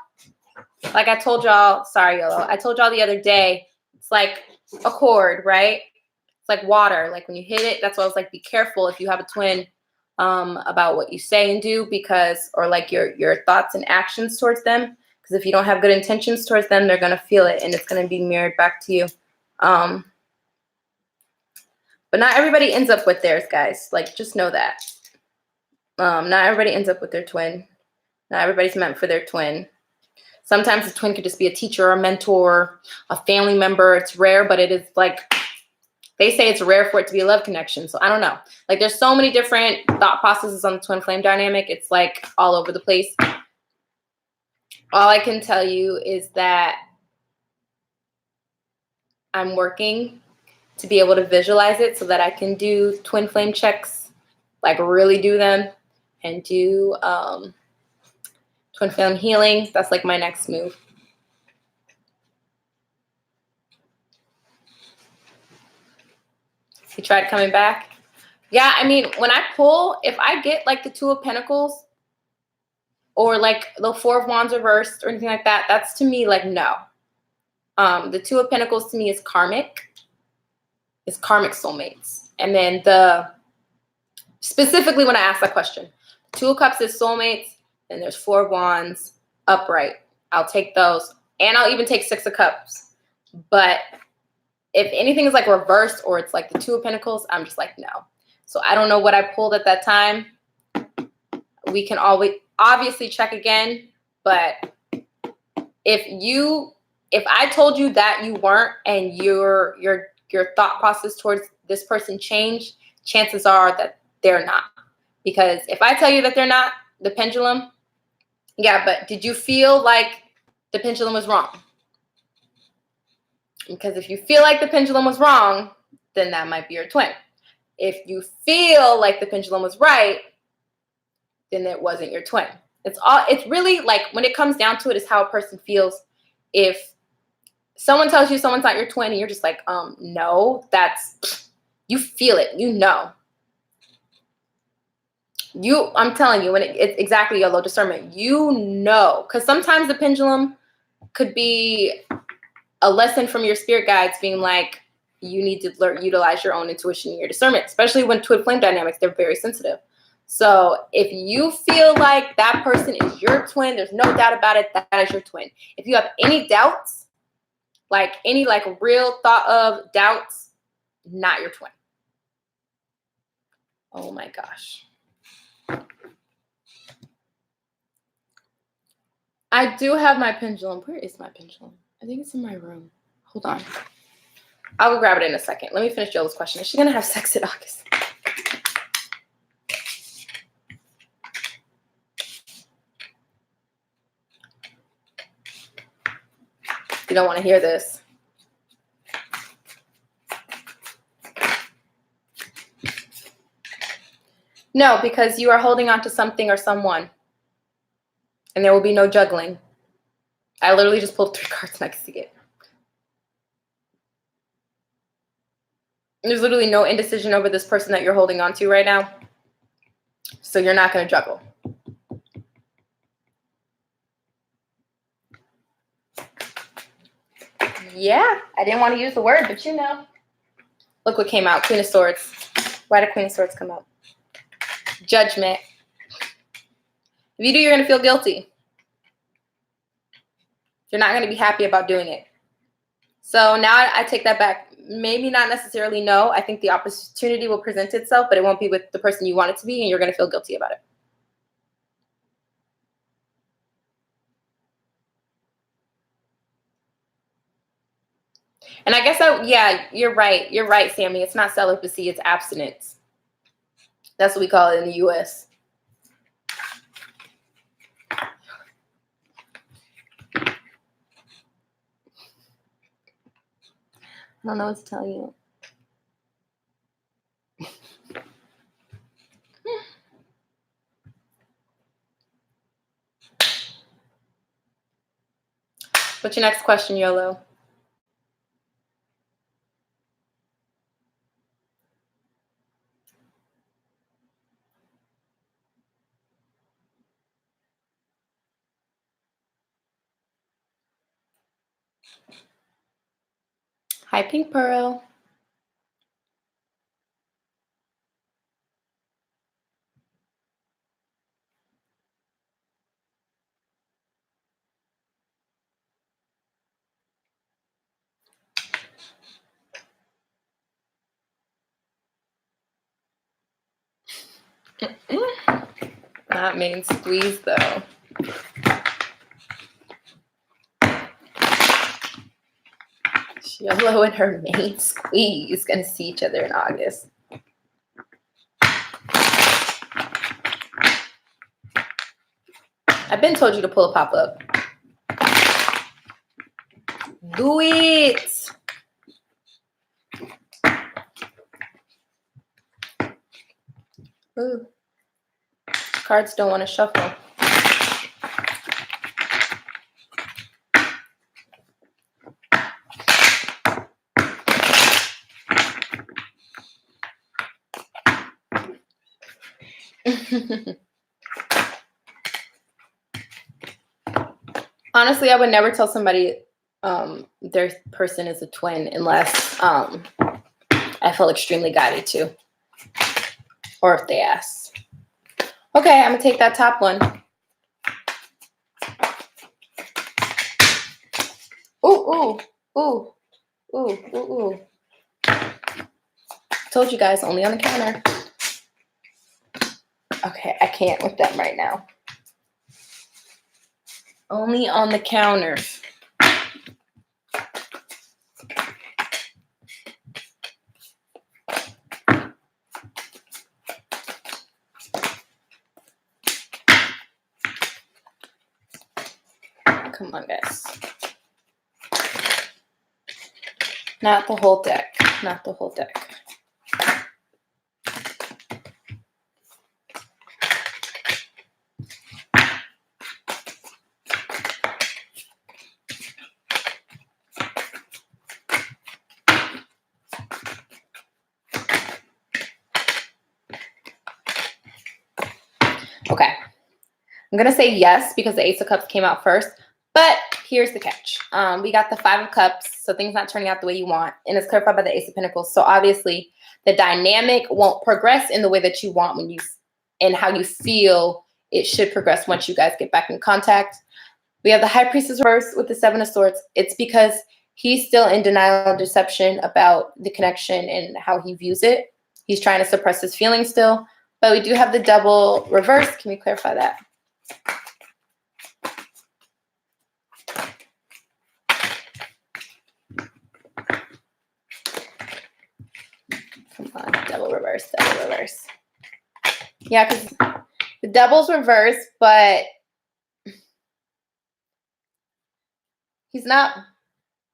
Like I told y'all, sorry, YOLO. I told y'all the other day, it's like a cord, right? It's like water. Like when you hit it, that's why I was like, be careful if you have a twin about what you say and do, because, or like your thoughts and actions towards them. Because if you don't have good intentions towards them, they're going to feel it and it's going to be mirrored back to you. But not everybody ends up with theirs, guys. Like, just know that. Not everybody ends up with their twin. Not everybody's meant for their twin. Sometimes a twin could just be a teacher, a mentor, a family member. It's rare, but it is like, they say it's rare for it to be a love connection. So I don't know. Like, there's so many different thought processes on the twin flame dynamic. It's like all over the place. All I can tell you is that I'm working to be able to visualize it so that I can do twin flame checks, like really do them, and do twin flame healing. That's like my next move. He tried coming back. Yeah, I mean, when I pull, if I get like the Two of Pentacles or like the Four of Wands reversed or anything like that, that's to me like no. The Two of Pentacles to me is karmic. It's karmic soulmates. And then specifically when I ask that question, Two of Cups is soulmates, and there's Four of Wands upright. I'll take those. And I'll even take Six of Cups. But if anything is like reversed or it's like the Two of Pentacles, I'm just like, no. So I don't know what I pulled at that time. We can always obviously check again. But if I told you that you weren't and your thought process towards this person changed, chances are that they're not. Because if I tell you that they're not, the pendulum, yeah, but did you feel like the pendulum was wrong? Because if you feel like the pendulum was wrong, then that might be your twin. If you feel like the pendulum was right, then it wasn't your twin. It's really like when it comes down to it is how a person feels. If someone tells you someone's not your twin and you're just like, no, you feel it, you know. I'm telling you, when it's exactly YOLO discernment, you know. Because sometimes the pendulum could be a lesson from your spirit guides being like, you need to utilize your own intuition and your discernment, especially when twin flame dynamics, they're very sensitive. So if you feel like that person is your twin, there's no doubt about it, that is your twin. If you have any doubts, like any like real thought of doubts, not your twin. Oh my gosh. I do have my pendulum. Where is my pendulum? I think it's in my room. Hold on. I'll go grab it in a second. Let me finish Joel's question. Is she going to have sex in August? You don't want to hear this. No, because you are holding on to something or someone. And there will be no juggling. I literally just pulled 3 cards and I can see it. There's literally no indecision over this person that you're holding on to right now. So you're not going to juggle. Yeah, I didn't want to use the word, but you know. Look what came out. Queen of Swords. Why did Queen of Swords come out? Judgment. If you do, you're going to feel guilty. You're not going to be happy about doing it. So now I take that back. Maybe not necessarily no. I think the opportunity will present itself, but it won't be with the person you want it to be, and you're going to feel guilty about it. And I guess yeah, you're right. You're right, Sammy. It's not celibacy, it's abstinence. That's what we call it in the US. I don't know what to tell you. What's your next question, YOLO? Hi, Pink Pearl. Not main squeeze though. YOLO and her main squeeze gonna see each other in August. I've been told you to pull a pop-up. Do it. Ooh. Cards don't want to shuffle. Honestly, I would never tell somebody their person is a twin unless I feel extremely guided to, or if they ask. Okay, I'm gonna take that top one. Ooh, ooh, ooh, ooh, ooh, ooh. Told you guys, only on the counter. Okay, I can't with them right now. Only on the counter. Come on, guys. Not the whole deck. Not the whole deck. Okay. I'm going to say yes because the Ace of Cups came out first. But here's the catch. We got the Five of Cups, so things not turning out the way you want. And it's clarified by the Ace of Pentacles. So obviously, the dynamic won't progress in the way that you want when you and how you feel it should progress once you guys get back in contact. We have the High Priestess reverse with the Seven of Swords. It's because he's still in denial and deception about the connection and how he views it. He's trying to suppress his feelings still. But we do have the Devil reverse. Can we clarify that? Come on, Devil reverse, Devil reverse. Yeah, because the Devil's reverse, but he's not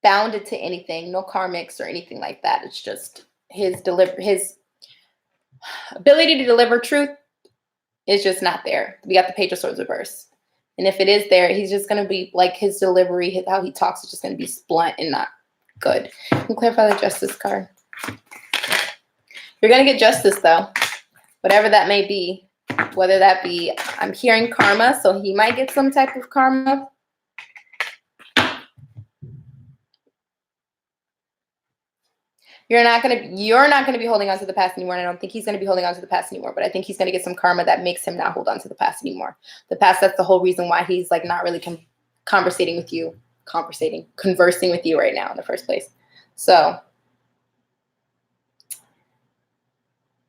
bounded to anything, no karmics or anything like that. It's just his ability to deliver truth is just not there. We got the Page of Swords reverse. And if it is there, he's just going to be like his delivery, how he talks is just going to be blunt and not good. Can you clarify the Justice card? You're going to get justice, though, whatever that may be, whether that be, I'm hearing karma, so he might get some type of karma. You're not going to be holding on to the past anymore, and I don't think he's going to be holding on to the past anymore, but I think he's going to get some karma that makes him not hold on to the past anymore. The past, that's the whole reason why he's like not really conversing with you right now in the first place. So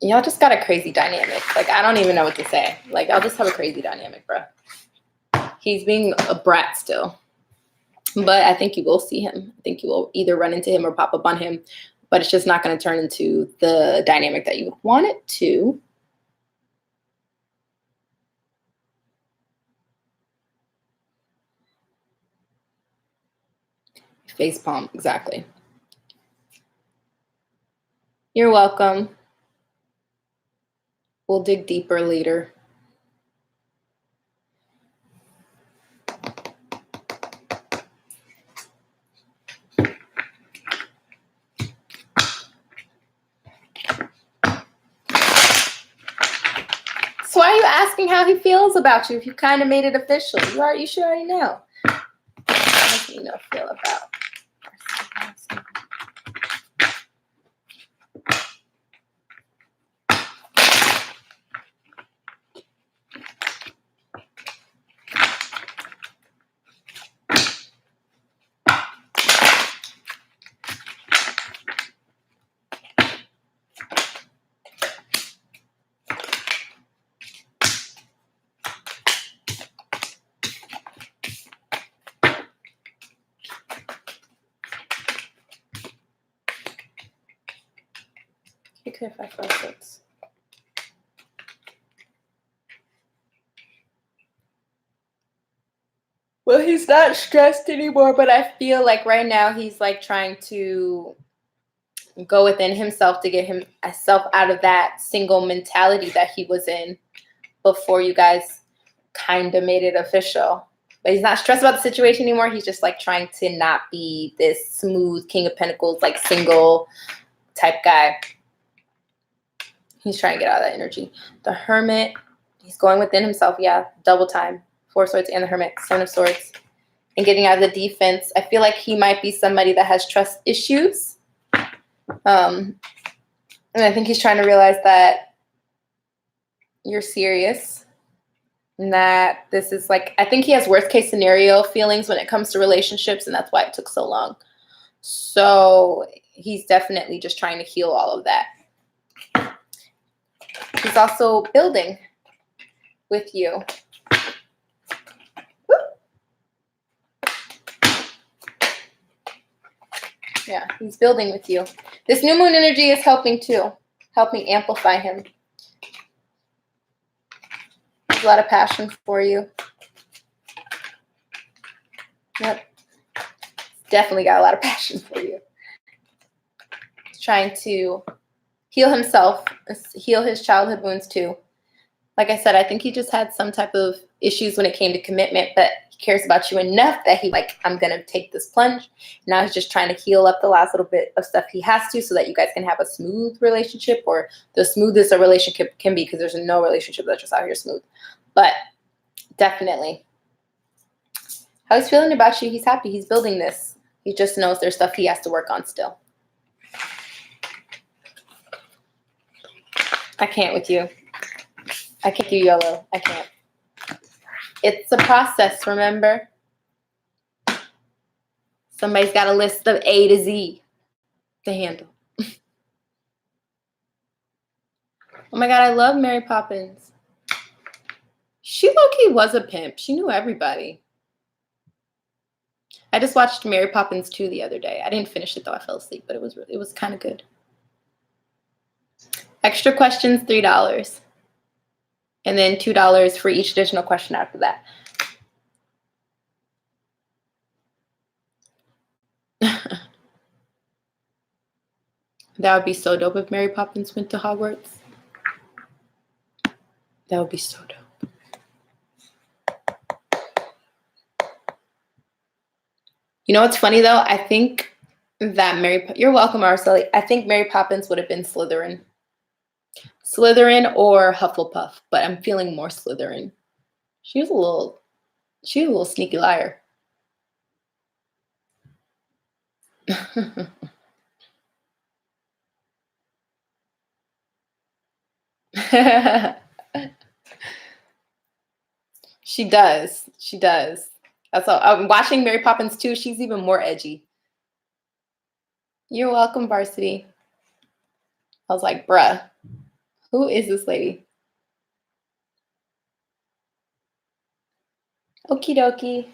y'all just got a crazy dynamic. Like, I don't even know what to say. Like, y'all just have a crazy dynamic, bro. He's being a brat still. But I think you will see him. I think you will either run into him or pop up on him. But it's just not going to turn into the dynamic that you would want it to. Face palm, exactly. You're welcome. We'll dig deeper later. So why are you asking how he feels about you if you kind of made it official? You should already know. How does he feel about? clarify for us, folks. Well, he's not stressed anymore, but I feel like right now he's like trying to go within himself to get himself out of that single mentality that he was in before you guys kind of made it official. But he's not stressed about the situation anymore. He's just like trying to not be this smooth King of Pentacles, like single type guy. He's trying to get out of that energy. The Hermit, he's going within himself. Yeah, double time. Four of Swords and the Hermit, Seven of Swords. And getting out of the defense. I feel like he might be somebody that has trust issues. And I think he's trying to realize that you're serious. And that this is like, I think he has worst case scenario feelings when it comes to relationships. And that's why it took so long. So he's definitely just trying to heal all of that. He's also building with you. Yeah, he's building with you. This new moon energy is helping too, helping amplify him. There's a lot of passion for you. Yep. Definitely got a lot of passion for you. He's trying to heal himself, heal his childhood wounds too. Like I said, I think he just had some type of issues when it came to commitment, but he cares about you enough that he like, I'm going to take this plunge. Now he's just trying to heal up the last little bit of stuff he has to so that you guys can have a smooth relationship, or the smoothest a relationship can be, because there's no relationship that's just out here smooth. But definitely. How he's feeling about you, he's happy. He's building this. He just knows there's stuff he has to work on still. I can't with you. I can't do YOLO. I can't. It's a process, remember? Somebody's got a list of A to Z to handle. Oh my God, I love Mary Poppins. She low-key was a pimp. She knew everybody. I just watched Mary Poppins 2 the other day. I didn't finish it though. I fell asleep, but it was kind of good. Extra questions, $3. And then $2 for each additional question after that. That would be so dope if Mary Poppins went to Hogwarts. That would be so dope. You know what's funny though? I think that you're welcome, Araceli. I think Mary Poppins would have been Slytherin. Slytherin or Hufflepuff, but I'm feeling more Slytherin. She was a little sneaky liar. She does. That's all. I'm watching Mary Poppins 2. She's even more edgy. You're welcome, Varsity. I was like, bruh, who is this lady? Okie dokie.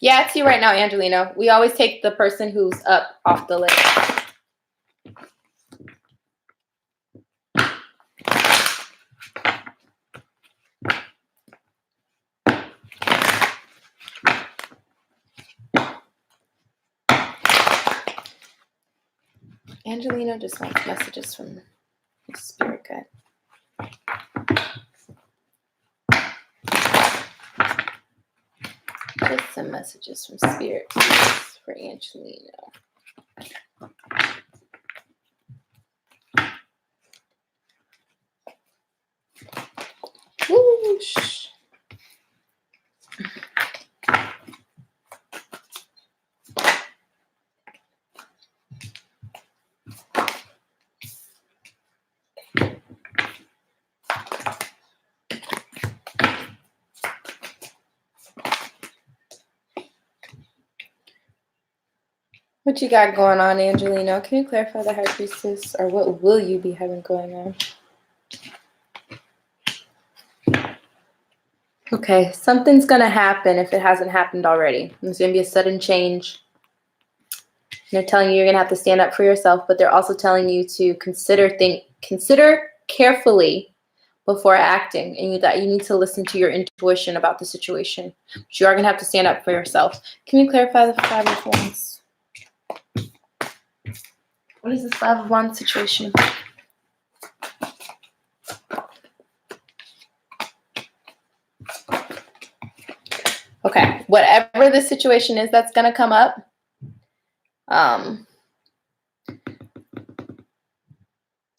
Yeah, it's you right now, Angelina. We always take the person who's up off the list. Angelina just wants messages from the spirit guide. Just some messages from spirit for Angelina. Whoosh. What you got going on, Angelina? Can you clarify the High Priestess, or what will you be having going on? Okay, something's going to happen if it hasn't happened already. There's going to be a sudden change. They're telling you you're going to have to stand up for yourself, but they're also telling you to consider carefully before acting, and that you need to listen to your intuition about the situation. But you are going to have to stand up for yourself. Can you clarify the Five of Wands? What is this Five of Wands situation? Okay, whatever the situation is that's going to come up,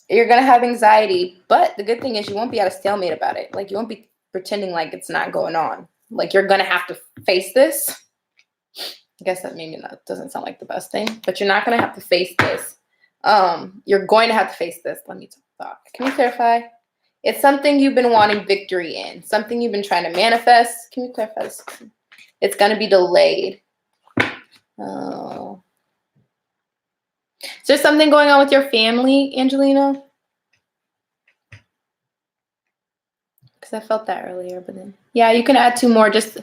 you're going to have anxiety, but the good thing is you won't be at a stalemate about it. Like, you won't be pretending like it's not going on. Like, you're going to have to face this. I guess that maybe not doesn't sound like the best thing, but you're not going to have to face this. You're going to have to face this. Let me talk. Can you clarify? It's something you've been wanting victory in, something you've been trying to manifest. Can you clarify this? It's going to be delayed. Oh. Is there something going on with your family, Angelina? Because I felt that earlier, but then, yeah, you can add 2 more. Just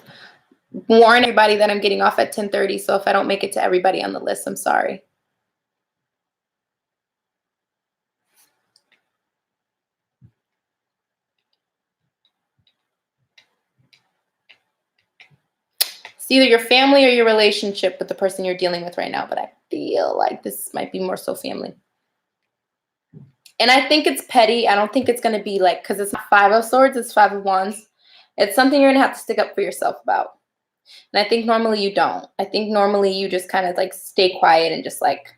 warn everybody that I'm getting off at 10:30. So if I don't make it to everybody on the list, I'm sorry. It's either your family or your relationship with the person you're dealing with right now, but I feel like this might be more so family. And I think it's petty. I don't think it's going to be like, because it's not 5 of Swords, it's 5 of Wands. It's something you're going to have to stick up for yourself about. And I think normally you don't. I think normally you just kind of like stay quiet and just like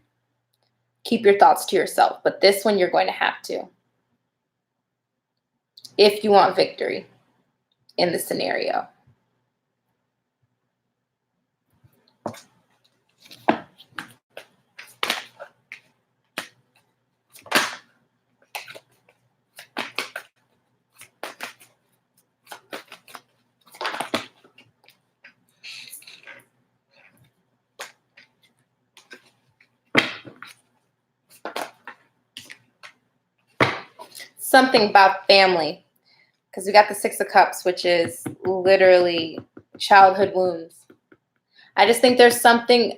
keep your thoughts to yourself. But this one you're going to have to, if you want victory in the scenario. Something about family, because we got the 6 of Cups, which is literally childhood wounds. I just think there's something,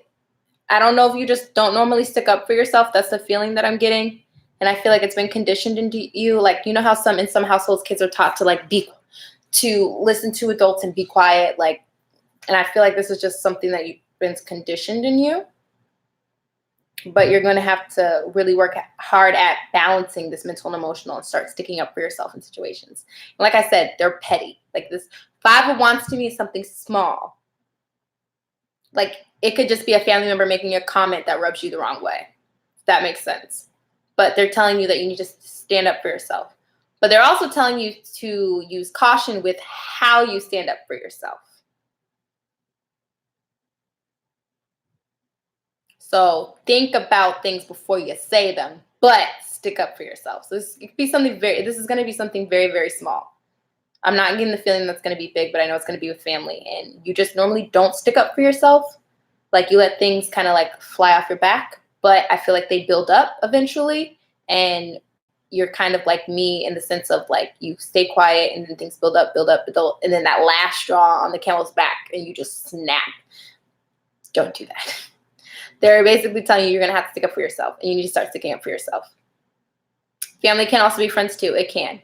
I don't know if you just don't normally stick up for yourself. That's the feeling that I'm getting. And I feel like it's been conditioned into you. Like, you know how in some households kids are taught to like to listen to adults and be quiet. Like, and I feel like this is just something that you've been conditioned in you. But you're going to have to really work hard at balancing this mental and emotional and start sticking up for yourself in situations. And like I said, they're petty. Like this 5 of Wands to me is something small. Like it could just be a family member making a comment that rubs you the wrong way. If that makes sense. But they're telling you that you need to stand up for yourself. But they're also telling you to use caution with how you stand up for yourself. So think about things before you say them, but stick up for yourself. So this could be something this is going to be something very, very small. I'm not getting the feeling that's going to be big, but I know it's going to be with family. And you just normally don't stick up for yourself. Like you let things kind of like fly off your back. But I feel like they build up eventually. And you're kind of like me in the sense of like you stay quiet and then things build up. And then that last straw on the camel's back and you just snap. Don't do that. They're basically telling you you're going to have to stick up for yourself and you need to start sticking up for yourself. Family can also be friends too. It can.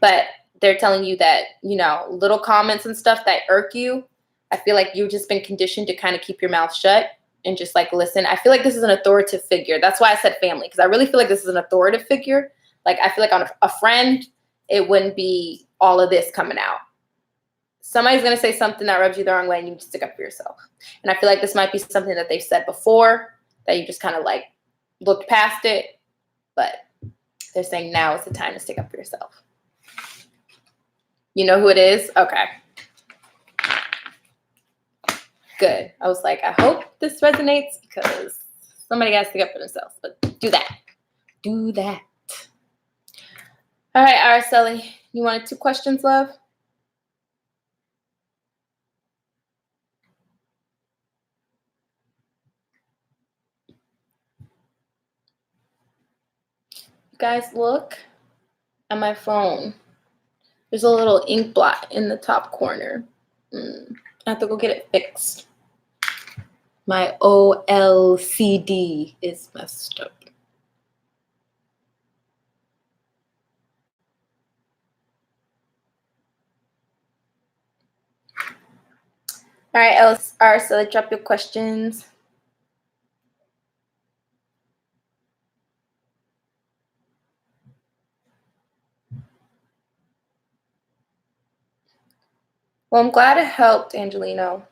But they're telling you that, you know, little comments and stuff that irk you. I feel like you've just been conditioned to kind of keep your mouth shut and just like listen. I feel like this is an authoritative figure. That's why I said family, because I really feel like this is an authoritative figure. Like I feel like on a friend, it wouldn't be all of this coming out. Somebody's going to say something that rubs you the wrong way and you need to stick up for yourself. And I feel like this might be something that they've said before that you just kind of like looked past it. But they're saying now is the time to stick up for yourself. You know who it is? Okay. Good. I was like, I hope this resonates because somebody got to stick up for themselves. But do that. Do that. All right, Araceli. You wanted 2 questions, love? Guys, look at my phone. There's a little ink blot in the top corner. I have to go get it fixed. My OLCD is messed up. All right, LSR, so drop your questions. Well, I'm glad it helped, Angelino.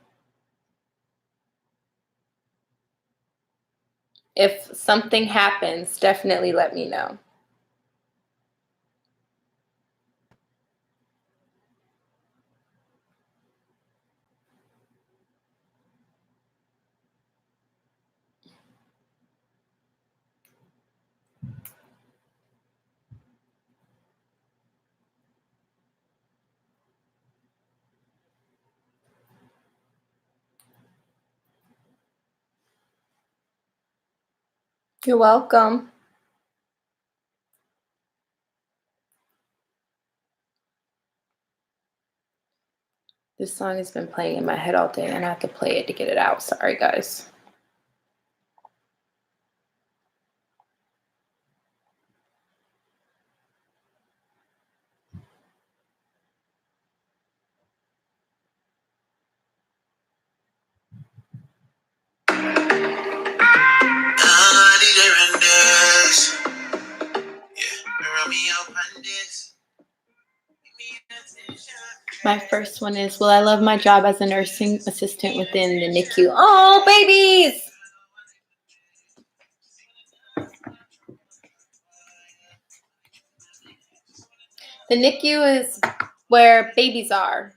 If something happens, definitely let me know. You're welcome. This song has been playing in my head all day, and I have to play it to get it out. Sorry, guys. My first one is, will I love my job as a nursing assistant within the NICU? Oh, babies! The NICU is where babies are.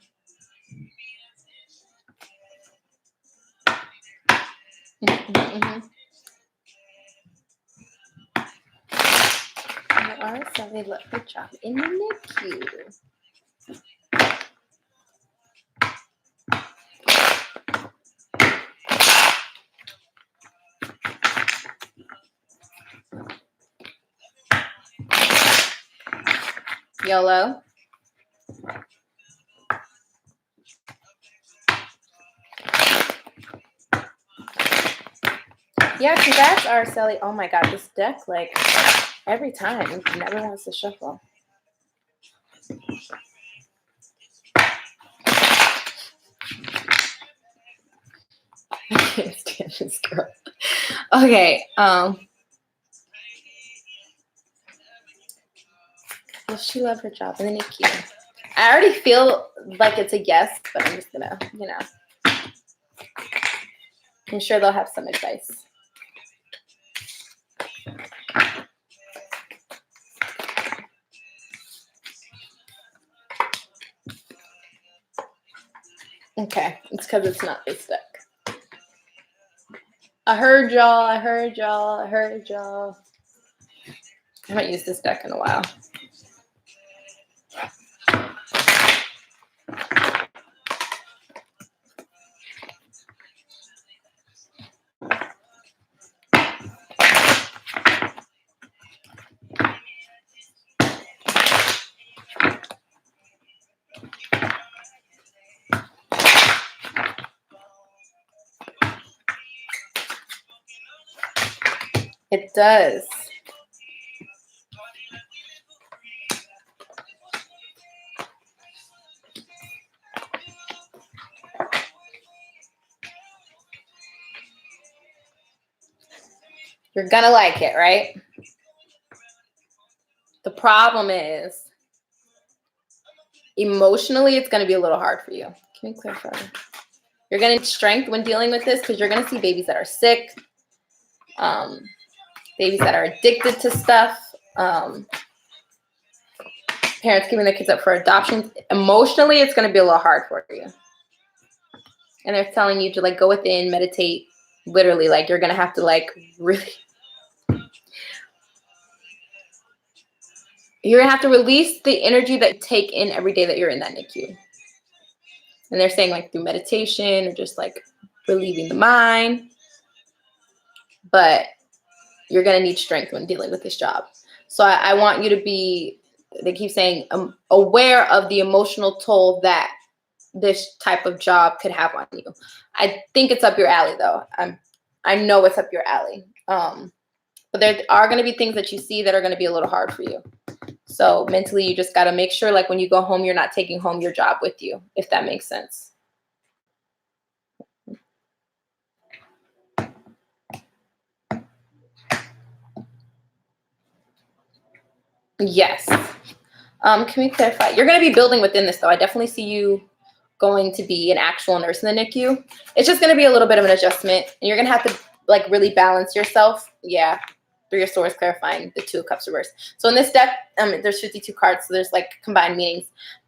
So they love her job in the NICU. YOLO. Yeah, congrats, Araceli. Oh my god, this deck, like, every time, it never wants to shuffle. I can't stand this girl. Okay, does she love her job in the NICU? I already feel like it's a yes, but I'm just gonna, I'm sure they'll have some advice. Okay, it's because it's not this deck. I heard y'all. I haven't used this deck in a while. It does. You're gonna like it, right? The problem is, emotionally, it's gonna be a little hard for you. Can you clarify? You're gonna need strength when dealing with this because you're gonna see babies that are sick, babies that are addicted to stuff, parents giving their kids up for adoption. Emotionally, it's gonna be a little hard for you. And they're telling you to like go within, meditate, literally, like you're gonna have to like really, you're gonna have to release the energy that you take in every day that you're in that NICU. And they're saying like through meditation or just like relieving the mind. But you're gonna need strength when dealing with this job. So I want you to be they keep saying aware of the emotional toll that this type of job could have on you. I think it's up your alley though. I know it's up your alley. But there are going to be things that you see that are going to be a little hard for you. So mentally, you just got to make sure, like when you go home, you're not taking home your job with you, if that makes sense. Yes. Can we clarify? You're going to be building within this, though. I definitely see you going to be an actual nurse in the NICU. It's just going to be a little bit of an adjustment, and you're going to have to like really balance yourself. Yeah. Three of Swords clarifying the Two of Cups reversed. So in this deck, there's 52 cards, so there's like combined meanings.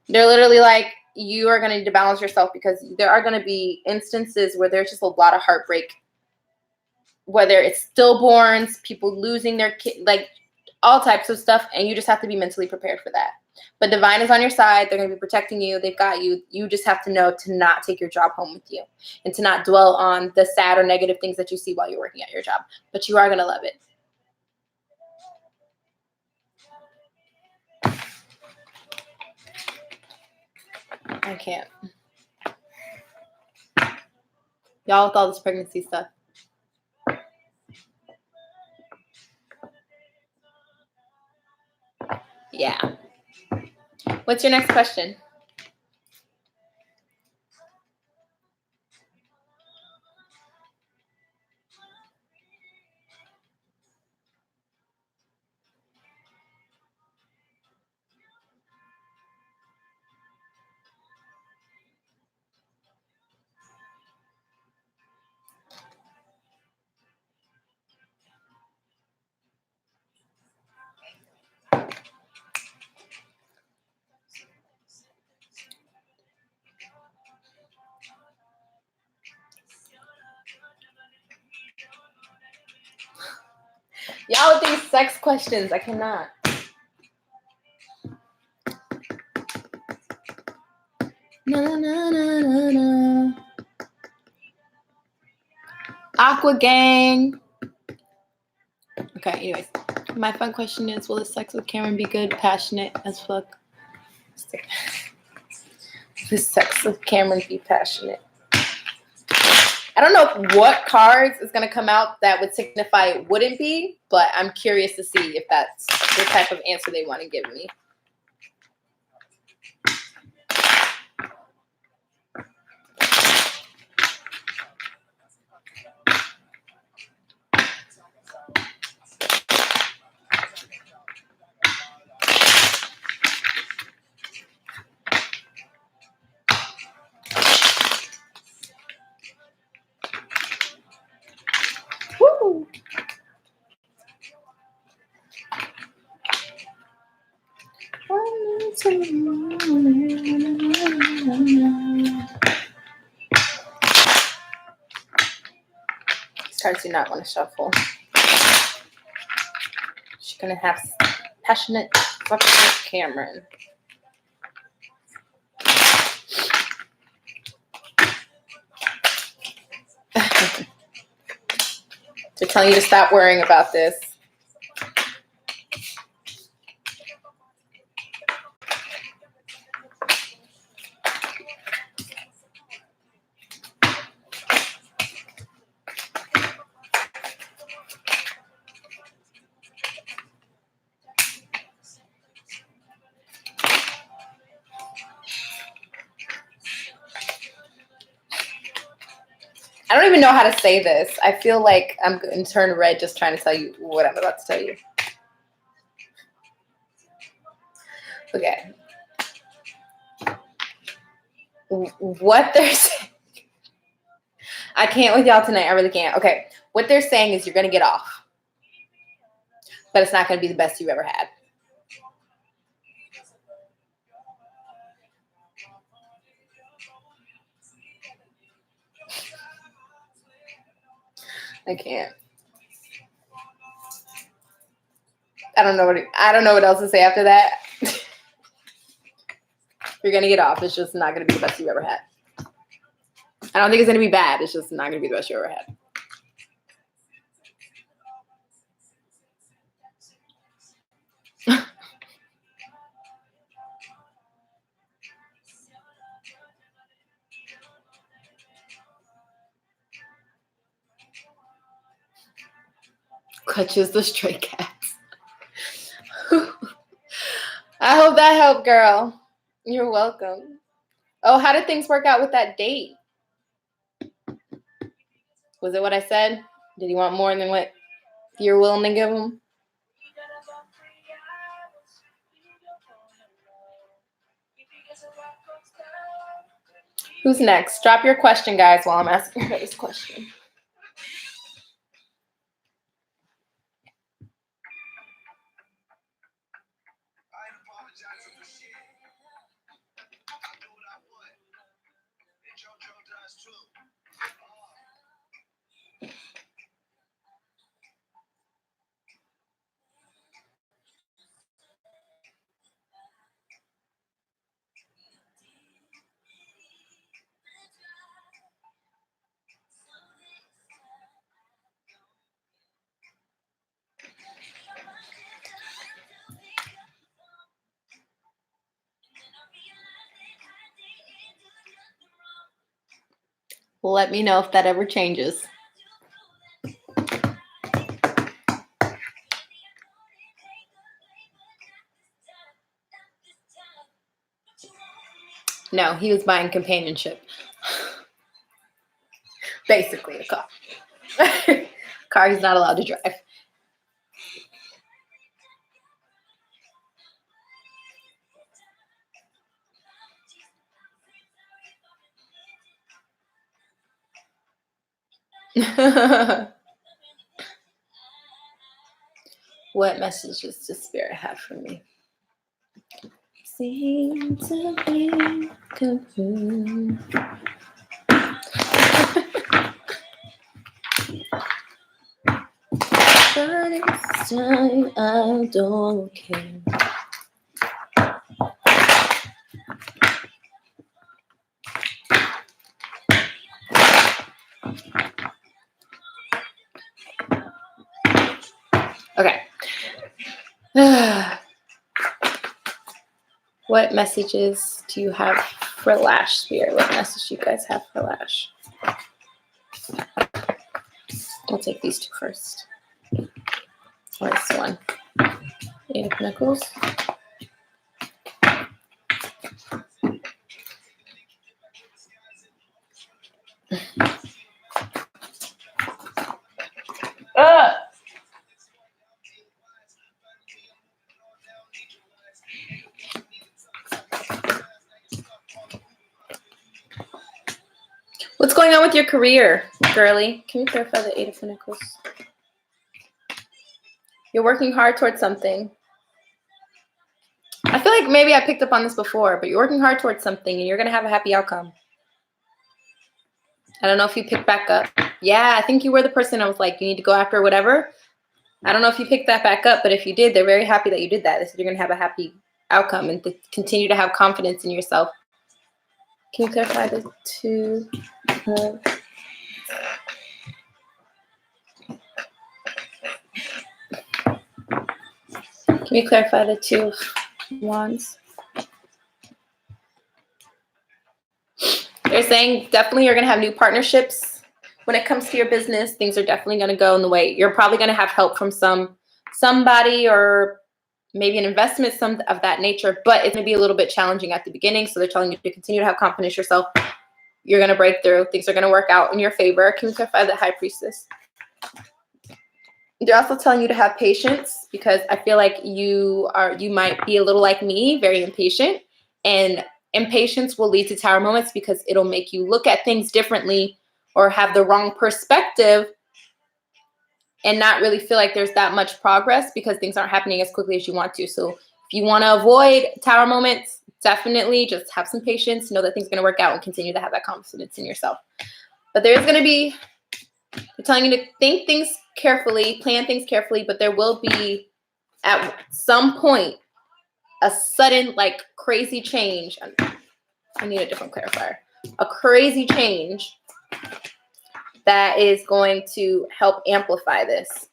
They're literally like, you are going to need to balance yourself because there are going to be instances where there's just a lot of heartbreak, whether it's stillborns, people losing their kid, like all types of stuff, and you just have to be mentally prepared for that. But divine is on your side. They're going to be protecting you. They've got you. You just have to know to not take your job home with you and to not dwell on the sad or negative things that you see while you're working at your job. But you are going to love it. I can't. Y'all with all this pregnancy stuff. Yeah. What's your next question? Y'all with these sex questions, I cannot. Na, na, na, na, na. Aqua gang. Okay, anyways. My fun question is, will the sex with Cameron be good, passionate as fuck? The sex with Cameron be passionate. I don't know what cards is going to come out that would signify it wouldn't be, but I'm curious to see if that's the type of answer they want to give me. Woo! These cards do not want to shuffle. She's gonna have passionate fucking with Cameron. They're telling you to stop worrying about this. I don't even know how to say this. I feel like I'm going to turn red just trying to tell you what I'm about to tell you. Okay. What they're saying. I can't with y'all tonight. I really can't. Okay. What they're saying is you're going to get off. But it's not going to be the best you've ever had. I can't. I don't know what else to say after that. You're gonna get off. It's just not gonna be the best you've ever had. I don't think it's gonna be bad. It's just not gonna be the best you ever had. Clutches the stray cats. I hope that helped, girl. You're welcome. Oh, how did things work out with that date? Was it what I said? Did he want more than what you're willing to give him? Who's next? Drop your question, guys, while I'm asking her this question. Let me know if that ever changes. No, he was buying companionship. Basically, a car. Car he's not allowed to drive. What messages does Spirit have for me? Seem to be confused. But it's time I don't care. Okay. What messages do you have for Lash, Spirit? What message do you guys have for Lash? I'll take these two first. Or this one. Eight of Pentacles. What's going on with your career, girly? Can you clarify the Eight of Pentacles? You're working hard towards something. I feel like maybe I picked up on this before, but you're working hard towards something and you're going to have a happy outcome. I don't know if you picked back up. Yeah, I think you were the person I was like, you need to go after whatever. I don't know if you picked that back up, but if you did, they're very happy that you did that. They said you're going to have a happy outcome and to continue to have confidence in yourself. Can you clarify the two? Can you clarify the Two of Wands? They're saying definitely you're going to have new partnerships. When it comes to your business, things are definitely going to go in the way. You're probably going to have help from somebody or maybe an investment, some of that nature, but it's going to be a little bit challenging at the beginning. So they're telling you to continue to have confidence in yourself. You're going to break through. Things are going to work out in your favor. Can you clarify the High Priestess? They're also telling you to have patience because I feel like you might be a little like me, very impatient, and impatience will lead to tower moments because it'll make you look at things differently or have the wrong perspective and not really feel like there's that much progress because things aren't happening as quickly as you want to. So if you want to avoid tower moments, definitely just have some patience, know that things are going to work out and continue to have that confidence in yourself. But there's going to be, they're telling you to think things carefully, plan things carefully, but there will be at some point a sudden like crazy change. I need a different clarifier. A crazy change that is going to help amplify this.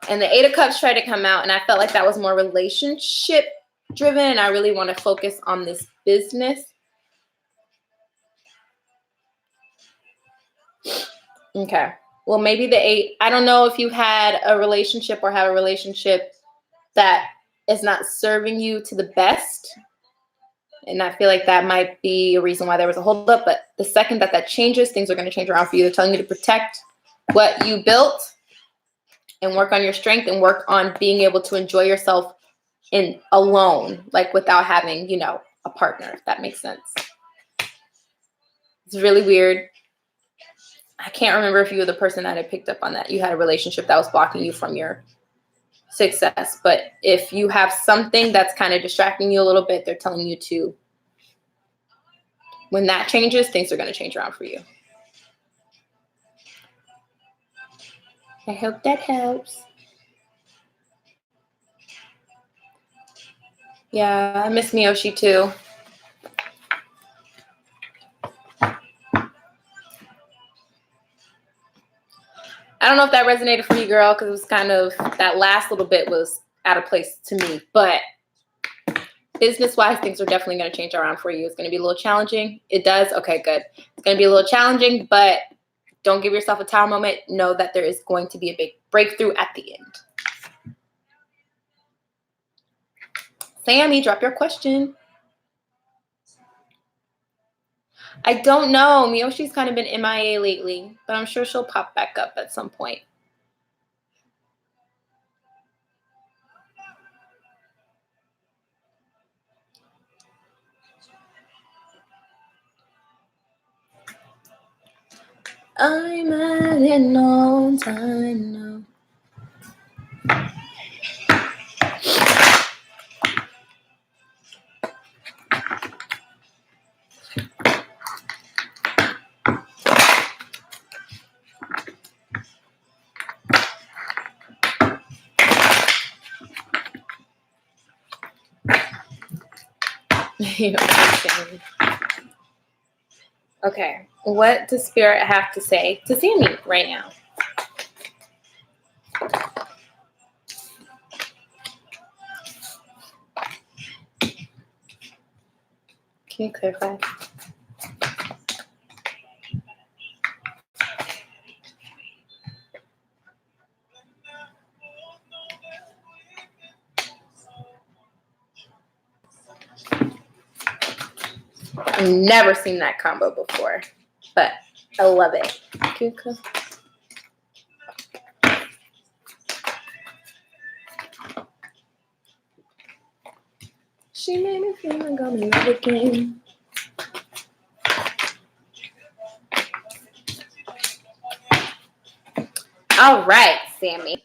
And the Eight of Cups tried to come out, and I felt like that was more relationship driven, and I really want to focus on this business. Okay. Well, maybe the 8. I don't know if you've had a relationship or have a relationship that is not serving you to the best. And I feel like that might be a reason why there was a holdup. But the second that that changes, things are going to change around for you. They're telling you to protect what you built and work on your strength and work on being able to enjoy yourself in alone, like without having, you know, a partner, if that makes sense. It's really weird. I can't remember if you were the person that had picked up on that. You had a relationship that was blocking you from your success. But if you have something that's kind of distracting you a little bit, they're telling you to, when that changes, things are going to change around for you. I hope that helps. Yeah, I miss Miyoshi too. I don't know if that resonated for you, girl, because it was kind of, that last little bit was out of place to me. But business-wise, things are definitely going to change around for you. It's going to be a little challenging. It does? Okay, good. It's going to be a little challenging, but don't give yourself a tower moment. Know that there is going to be a big breakthrough at the end. Sammy, drop your question. I don't know. Miyoshi's kind of been MIA lately, but I'm sure she'll pop back up at some point. I'm having no time now. Okay, what does Spirit have to say to Sammy right now? Can you clarify? I've never seen that combo before, but I love it. Cuckoo. She made me feel like I'm in love again. All right, Sammy.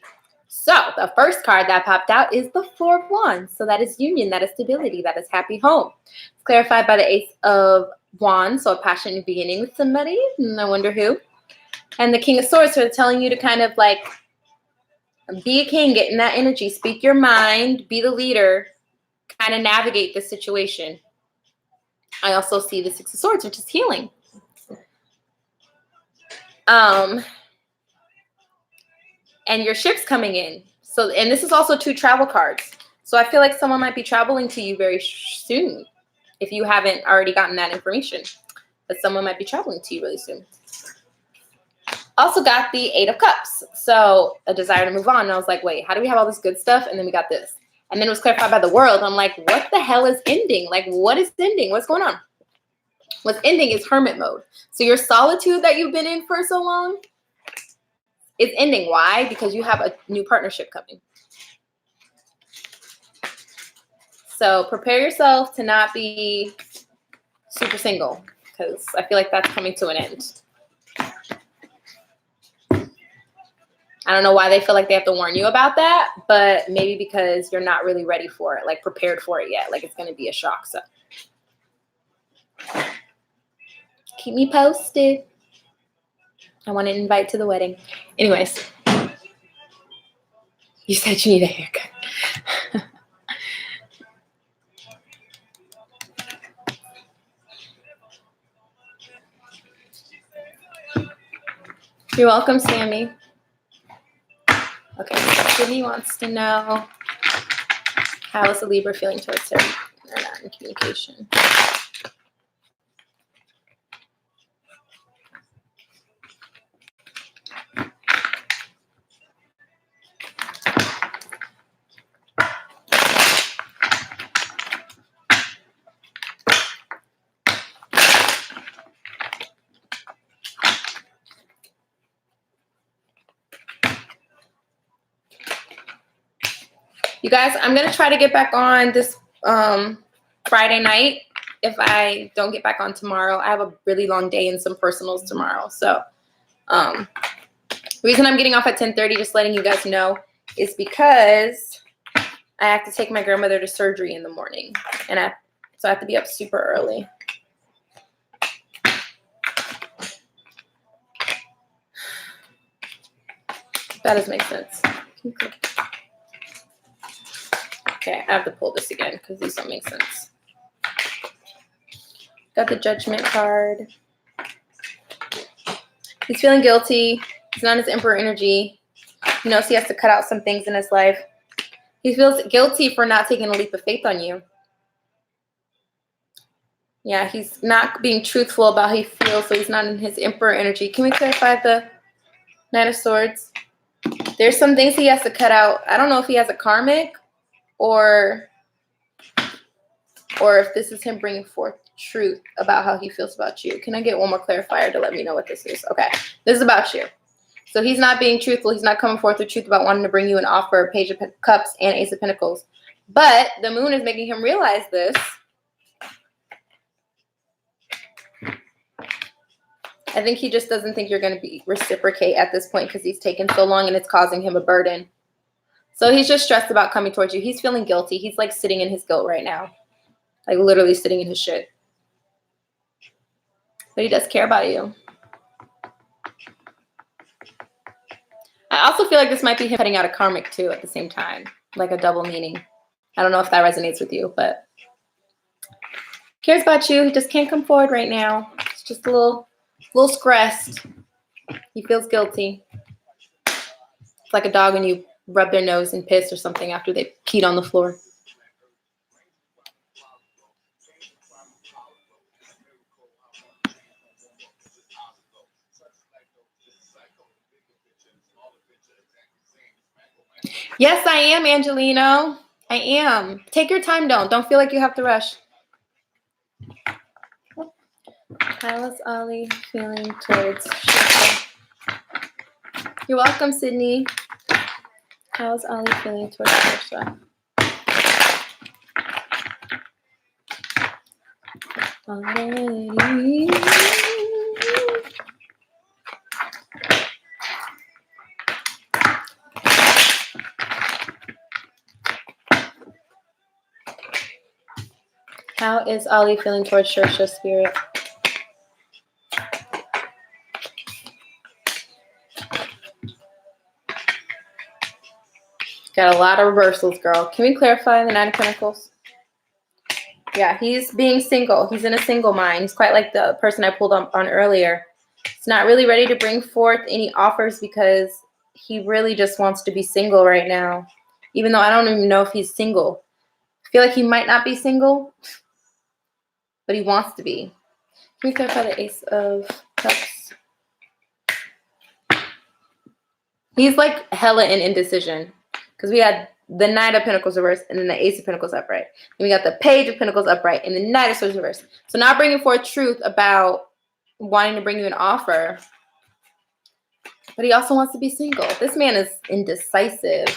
So the first card that popped out is the Four of Wands. So that is union, that is stability, that is happy home. It's clarified by the Ace of Wands, so a passionate beginning with somebody, and I wonder who. And the King of Swords, so they're telling you to kind of like be a king, get in that energy, speak your mind, be the leader, kind of navigate the situation. I also see the Six of Swords, which is healing. And your ship's coming in. So, and this is also 2 travel cards. So I feel like someone might be traveling to you very soon if you haven't already gotten that information. But someone might be traveling to you really soon. Also got the 8 of Cups. So a desire to move on. And I was like, wait, how do we have all this good stuff? And then we got this. And then it was clarified by the World. I'm like, what the hell is ending? Like, what is ending? What's going on? What's ending is hermit mode. So your solitude that you've been in for so long is ending. Why? Because you have a new partnership coming. So prepare yourself to not be super single, because I feel like that's coming to an end. I don't know why they feel like they have to warn you about that, but maybe because you're not really ready for it, like prepared for it yet. Like it's going to be a shock. So keep me posted. I want an invite to the wedding. Anyways, you said you need a haircut. You're welcome, Sammy. Okay, Sydney wants to know, how is the Libra feeling towards her? They're not in communication. You guys, I'm going to try to get back on this Friday night. If I don't get back on tomorrow, I have a really long day and some personals tomorrow. So the reason I'm getting off at 10:30, just letting you guys know, is because I have to take my grandmother to surgery in the morning. So I have to be up super early. That does make sense. Okay, I have to pull this again because these don't make sense. Got the Judgment card. He's feeling guilty. He's not in his Emperor energy. He knows he has to cut out some things in his life. He feels guilty for not taking a leap of faith on you. Yeah, he's not being truthful about how he feels, so he's not in his Emperor energy. Can we clarify the Knight of Swords? There's some things he has to cut out. I don't know if he has a karmic or if this is him bringing forth truth about how he feels about you. Can I get one more clarifier to let me know what this is? Okay, this is about you. So he's not being truthful. He's not coming forth with truth about wanting to bring you an offer, Page of Cups and Ace of Pentacles. But the moon is making him realize this. I think he just doesn't think you're going to reciprocate at this point because he's taken so long and it's causing him a burden. So he's just stressed about coming towards you. He's feeling guilty. He's like sitting in his guilt right now. Like literally sitting in his shit. But he does care about you. I also feel like this might be him cutting out a karmic too at the same time. Like a double meaning. I don't know if that resonates with you, but cares about you. He just can't come forward right now. It's just a little stressed. He feels guilty. It's like a dog when you rub their nose and piss or something after they peed on the floor. Yes, I am, Angelino. I am. Take your time, don't feel like you have to rush. How is Ollie feeling towards Shirley? You're welcome, Sydney. How is Ollie feeling towards Shirley? Already. How is Ollie feeling towards Shersha spirit? Got a lot of reversals, girl. Can we clarify the Nine of Pentacles? Yeah, he's being single. He's in a single mind. He's quite like the person I pulled up on earlier. He's not really ready to bring forth any offers because he really just wants to be single right now. Even though I don't even know if he's single. I feel like he might not be single, but he wants to be. Can we clarify the Ace of Cups? He's like hella in indecision because we had the Knight of Pentacles reversed and then the Ace of Pentacles upright. And we got the Page of Pentacles upright and the Knight of Swords reversed. So not bringing forth truth about wanting to bring you an offer, but he also wants to be single. This man is indecisive.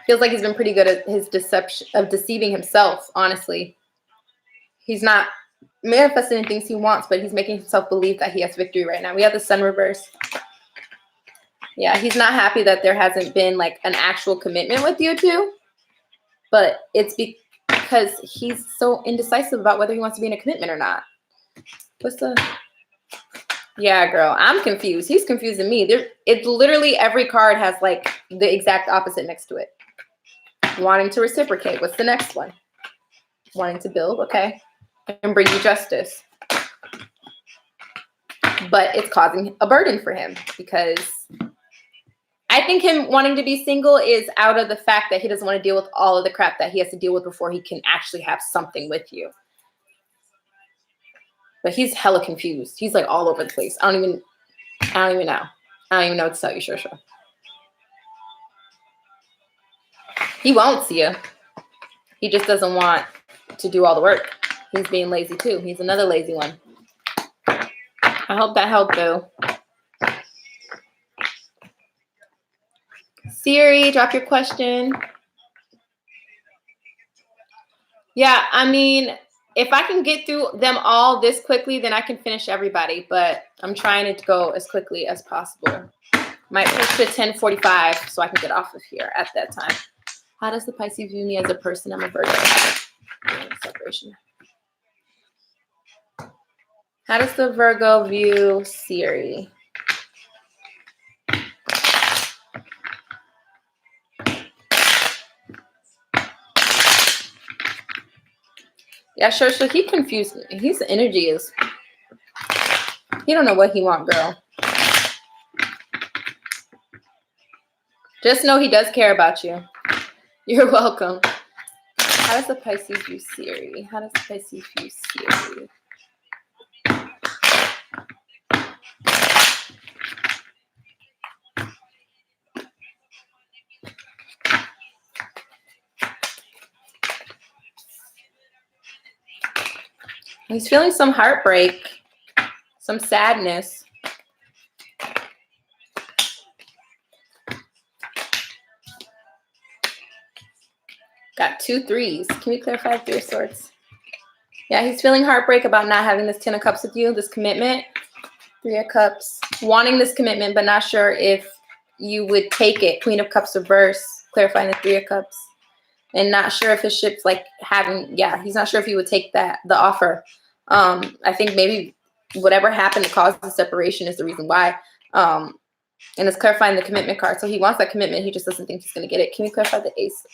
Feels like he's been pretty good at his deception of deceiving himself, honestly. He's not manifesting things he wants, but he's making himself believe that he has victory right now. We have the Sun reverse. Yeah, he's not happy that there hasn't been like an actual commitment with you two, but it's because he's so indecisive about whether he wants to be in a commitment or not. What's the... Yeah, girl, I'm confused. He's confusing me. It's literally every card has like the exact opposite next to it. Wanting to reciprocate. What's the next one? Wanting to build. Okay. And bring you justice. But it's causing a burden for him because I think him wanting to be single is out of the fact that he doesn't want to deal with all of the crap that he has to deal with before he can actually have something with you. But he's hella confused. He's like all over the place. I don't even know. I don't even know what to tell you, sure. He won't see you. He just doesn't want to do all the work. He's being lazy too. He's another lazy one. I hope that helped, though. Siri, drop your question. Yeah, I mean, if I can get through them all this quickly, then I can finish everybody. But I'm trying to go as quickly as possible. Might push to 10:45 so I can get off of here at that time. How does the Pisces view me as a person? I'm a Virgo. Separation. How does the Virgo view Siri? Yeah, sure. So he confused me. His energy is, he don't know what he want, girl. Just know he does care about you. You're welcome. How does the Pisces view Siri? How does the Pisces view Siri? He's feeling some heartbreak, some sadness. Got 2 3s. Can we clarify 3 of Swords? Yeah, he's feeling heartbreak about not having this 10 of Cups with you, this commitment. 3 of Cups, wanting this commitment, but not sure if you would take it. Queen of Cups reverse, clarifying the 3 of Cups. And not sure if his ship's like having, yeah, he's not sure if he would take the offer. I think maybe whatever happened to cause the separation is the reason why. And it's clarifying the commitment card. So he wants that commitment. He just doesn't think he's going to get it. Can we clarify the Ace?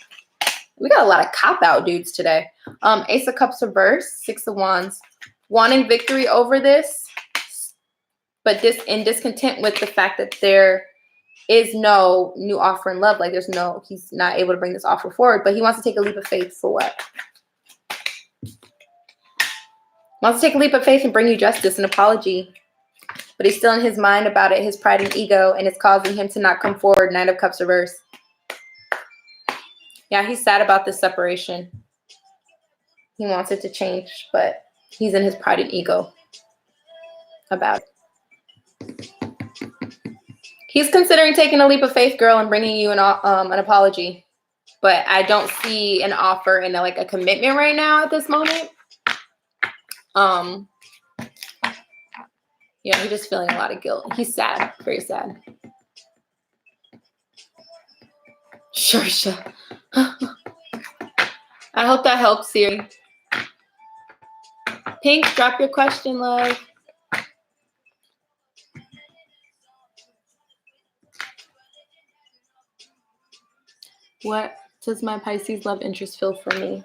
We got a lot of cop-out dudes today. Ace of Cups reverse, 6 of Wands. Wanting victory over this, but in discontent with the fact that there is no new offer in love. Like he's not able to bring this offer forward, but he wants to take a leap of faith for what? Wants to take a leap of faith and bring you justice, an apology. But he's still in his mind about it, his pride and ego, and it's causing him to not come forward. 9 of Cups reverse. Yeah, he's sad about this separation. He wants it to change, but he's in his pride and ego about it. He's considering taking a leap of faith, girl, and bringing you an apology. But I don't see an offer and like a commitment right now at this moment. Yeah, he's just feeling a lot of guilt. He's sad, very sad. Sure. I hope that helps, Siri. Pink, drop your question, love. What does my Pisces love interest feel for me?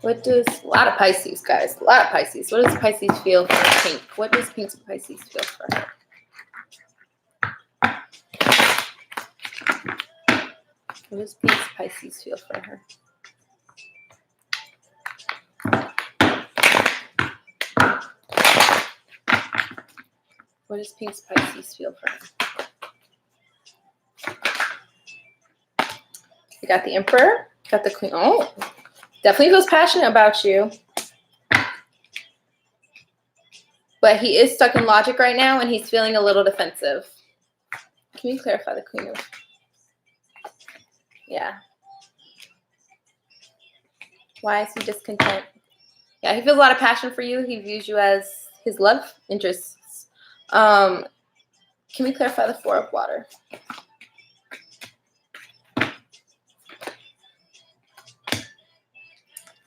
What does, a lot of Pisces, guys, a lot of Pisces. What does Pisces feel for Pink? What does Pink's Pisces feel for her? What does Pink's Pisces feel for her? What does Pink's Pisces feel for her? You got the Emperor, got the Queen. Oh, definitely feels passionate about you. But he is stuck in logic right now, and he's feeling a little defensive. Can you clarify the Queen of? Yeah. Why is he discontent? Yeah, he feels a lot of passion for you. He views you as his love interests. Can we clarify the 4 of Water?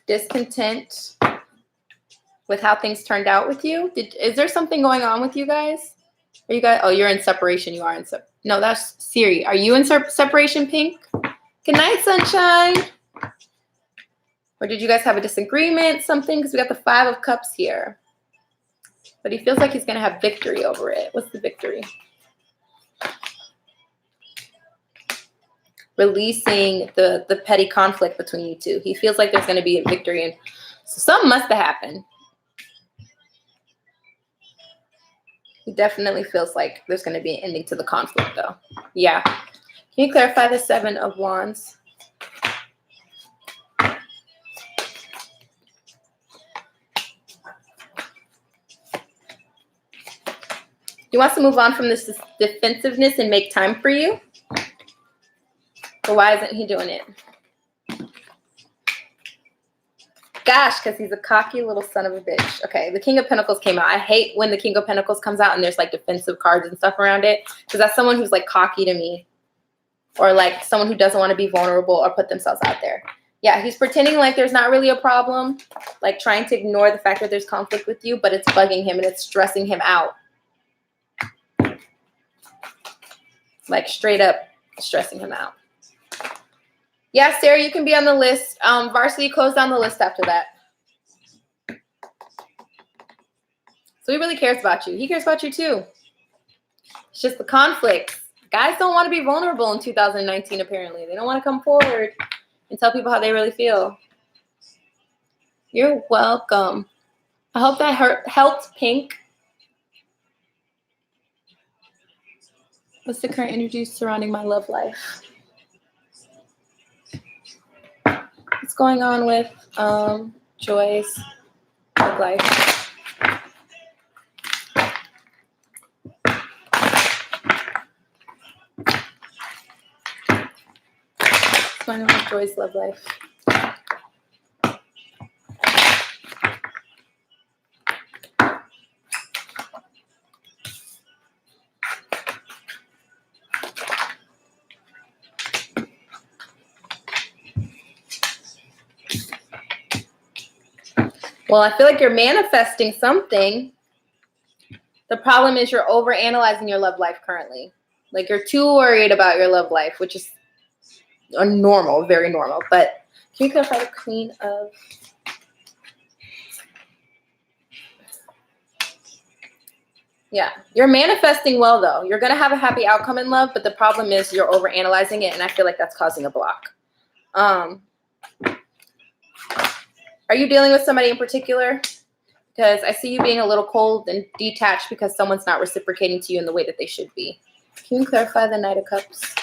Discontent with how things turned out with you. Is there something going on with you guys? Are you guys? Oh, you're in separation. You are in no, that's Siri. Are you in separation, Pink? Good night, sunshine. Or did you guys have a disagreement? Something? Because we got the 5 of Cups here. But he feels like he's going to have victory over it. What's the victory? Releasing the petty conflict between you two. He feels like there's going to be a victory. And so something must have happened. He definitely feels like there's going to be an ending to the conflict, though. Yeah. Can you clarify the 7 of Wands? He wants to move on from this defensiveness and make time for you. But why isn't he doing it? Gosh, because he's a cocky little son of a bitch. Okay, the King of Pentacles came out. I hate when the King of Pentacles comes out and there's like defensive cards and stuff around it, because that's someone who's like cocky to me, or like someone who doesn't want to be vulnerable or put themselves out there. Yeah, he's pretending like there's not really a problem, like trying to ignore the fact that there's conflict with you, but it's bugging him and it's stressing him out. Like straight up stressing him out. Yeah, Sarah, you can be on the list. Varsity closed down the list after that. So he really cares about you. He cares about you too. It's just the conflicts. Guys don't want to be vulnerable in 2019, apparently. They don't want to come forward and tell people how they really feel. You're welcome. I hope that helped, Pink. What's the current energy surrounding my love life? What's going on with Joy's love life? What's going on with Joy's love life? Well, I feel like you're manifesting something. The problem is you're overanalyzing your love life currently. Like you're too worried about your love life, which is normal, very normal. But can you clarify the Queen of... Yeah, you're manifesting well, though. You're going to have a happy outcome in love, but the problem is you're overanalyzing it, and I feel like that's causing a block. Are you dealing with somebody in particular? Because I see you being a little cold and detached because someone's not reciprocating to you in the way that they should be. Can you clarify the Knight of Cups?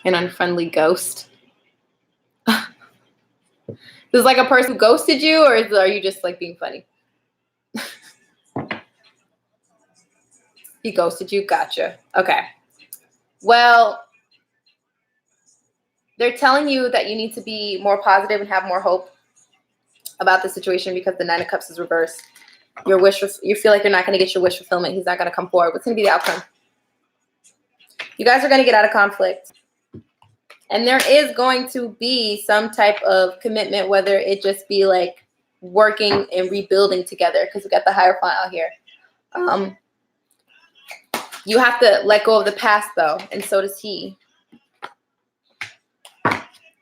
An unfriendly ghost. This is like a person who ghosted you, or are you just like being funny? He ghosted you? Gotcha. Okay. Well, they're telling you that you need to be more positive and have more hope about the situation because the Nine of Cups is reversed. You feel like you're not going to get your wish fulfillment. He's not going to come forward. What's going to be the outcome? You guys are going to get out of conflict. And there is going to be some type of commitment, whether it just be like working and rebuilding together, because we got the Hierophant out here. You have to let go of the past, though, and so does he.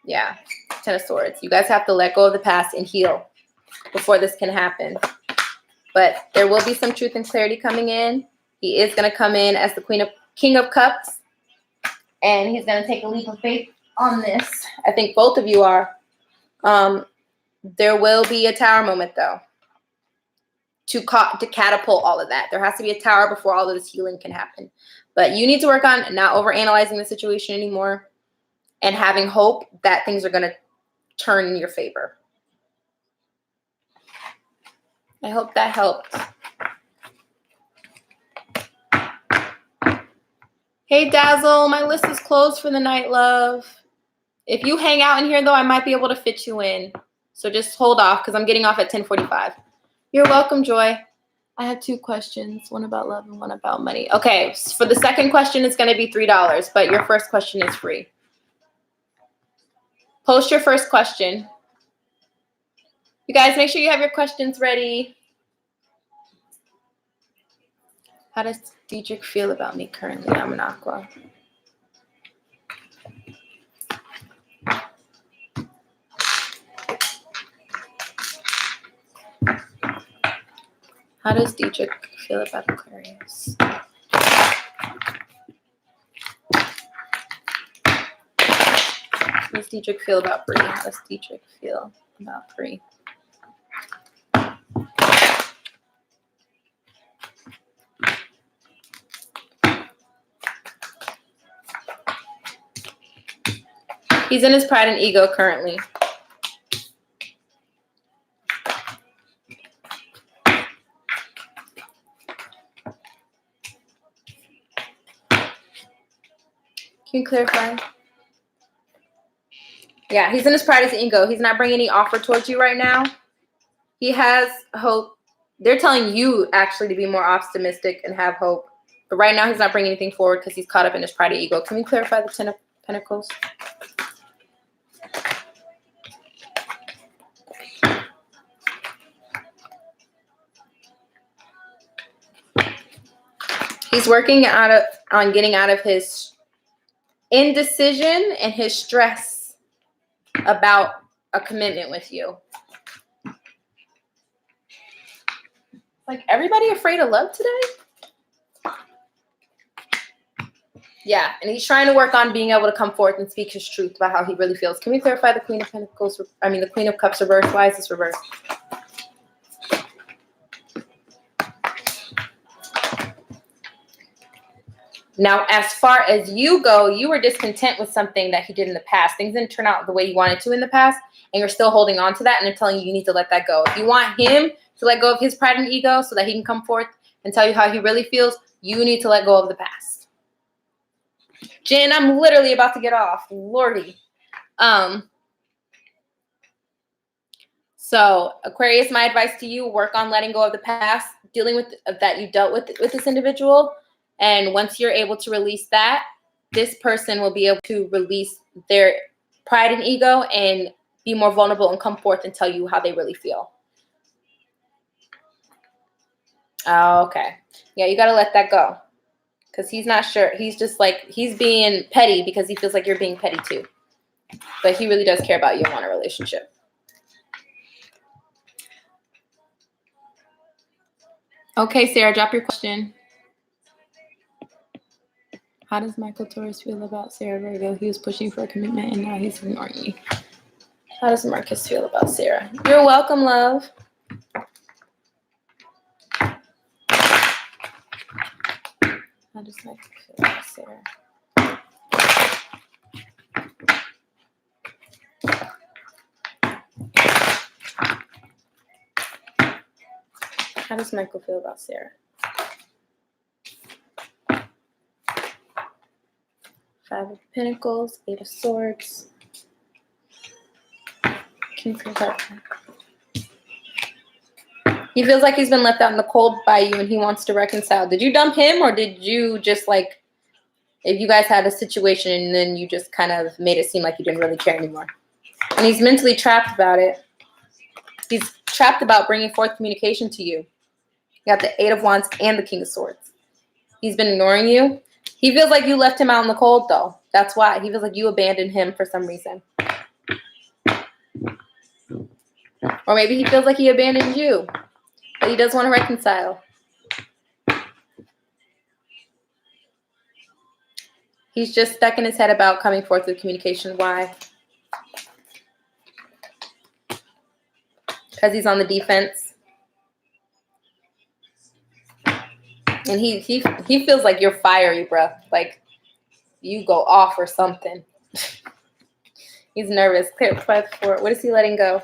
Yeah, Ten of Swords. You guys have to let go of the past and heal before this can happen. But there will be some truth and clarity coming in. He is going to come in as the King of Cups, and he's going to take a leap of faith on this. I think both of you are. There will be a tower moment, though, to catapult all of that. There has to be a tower before all of this healing can happen. But you need to work on not overanalyzing the situation anymore and having hope that things are going to turn in your favor. I hope that helped. Hey, Dazzle, my list is closed for the night, love. If you hang out in here, though, I might be able to fit you in. So just hold off because I'm getting off at 10:45. You're welcome, Joy. I have 2 questions, one about love and one about money. Okay, so for the second question, it's going to be $3, but your first question is free. Post your first question. You guys, make sure you have your questions ready. How does Dietrich feel about me currently? I'm an Aqua. How does Dietrich feel about Aquarius? How does Dietrich feel about Bree? How does Dietrich feel about Bree? He's in his pride and ego currently. Can you clarify? Yeah, he's in his pride and ego. He's not bringing any offer towards you right now. He has hope. They're telling you actually to be more optimistic and have hope. But right now he's not bringing anything forward because he's caught up in his pride and ego. Can we clarify the Ten of Pentacles? He's working on getting out of his indecision and his stress about a commitment with you. Like, everybody afraid of love today? Yeah, and he's trying to work on being able to come forth and speak his truth about how he really feels. Can we clarify the Queen of Pentacles? The Queen of Cups reversed. Why is this reversed? Now, as far as you go, you were discontent with something that he did in the past. Things didn't turn out the way you wanted to in the past, and you're still holding on to that, and they're telling you you need to let that go. If you want him to let go of his pride and ego so that he can come forth and tell you how he really feels, you need to let go of the past. Jen, I'm literally about to get off. Lordy. So, Aquarius, my advice to you, work on letting go of the past, dealing with that you dealt with this individual. And once you're able to release that, this person will be able to release their pride and ego and be more vulnerable and come forth and tell you how they really feel. Oh, okay. Yeah, you got to let that go. Because he's not sure. He's just like, he's being petty because he feels like you're being petty too. But he really does care about you and want a relationship. Okay, Sarah, drop your question. How does Michael Taurus feel about Sarah Virgo? He was pushing for a commitment and now he's ignoring you. How does Marcus feel about Sarah? You're welcome, love. How does Michael feel about Sarah? How does Michael feel about Sarah? Five of Pentacles, Eight of Swords. King of Pentacles. He feels like he's been left out in the cold by you and he wants to reconcile. Did you dump him or did you just like, if you guys had a situation and then you just kind of made it seem like you didn't really care anymore? And he's mentally trapped about it. He's trapped about bringing forth communication to you. You got the Eight of Wands and the King of Swords. He's been ignoring you. He feels like you left him out in the cold, though. That's why. He feels like you abandoned him for some reason. Or maybe he feels like he abandoned you. But he does want to reconcile. He's just stuck in his head about coming forth with communication. Why? Because he's on the defense. And he feels like you're fiery, bruh. Like you go off or something. He's nervous. Clear 5-4. What is he letting go?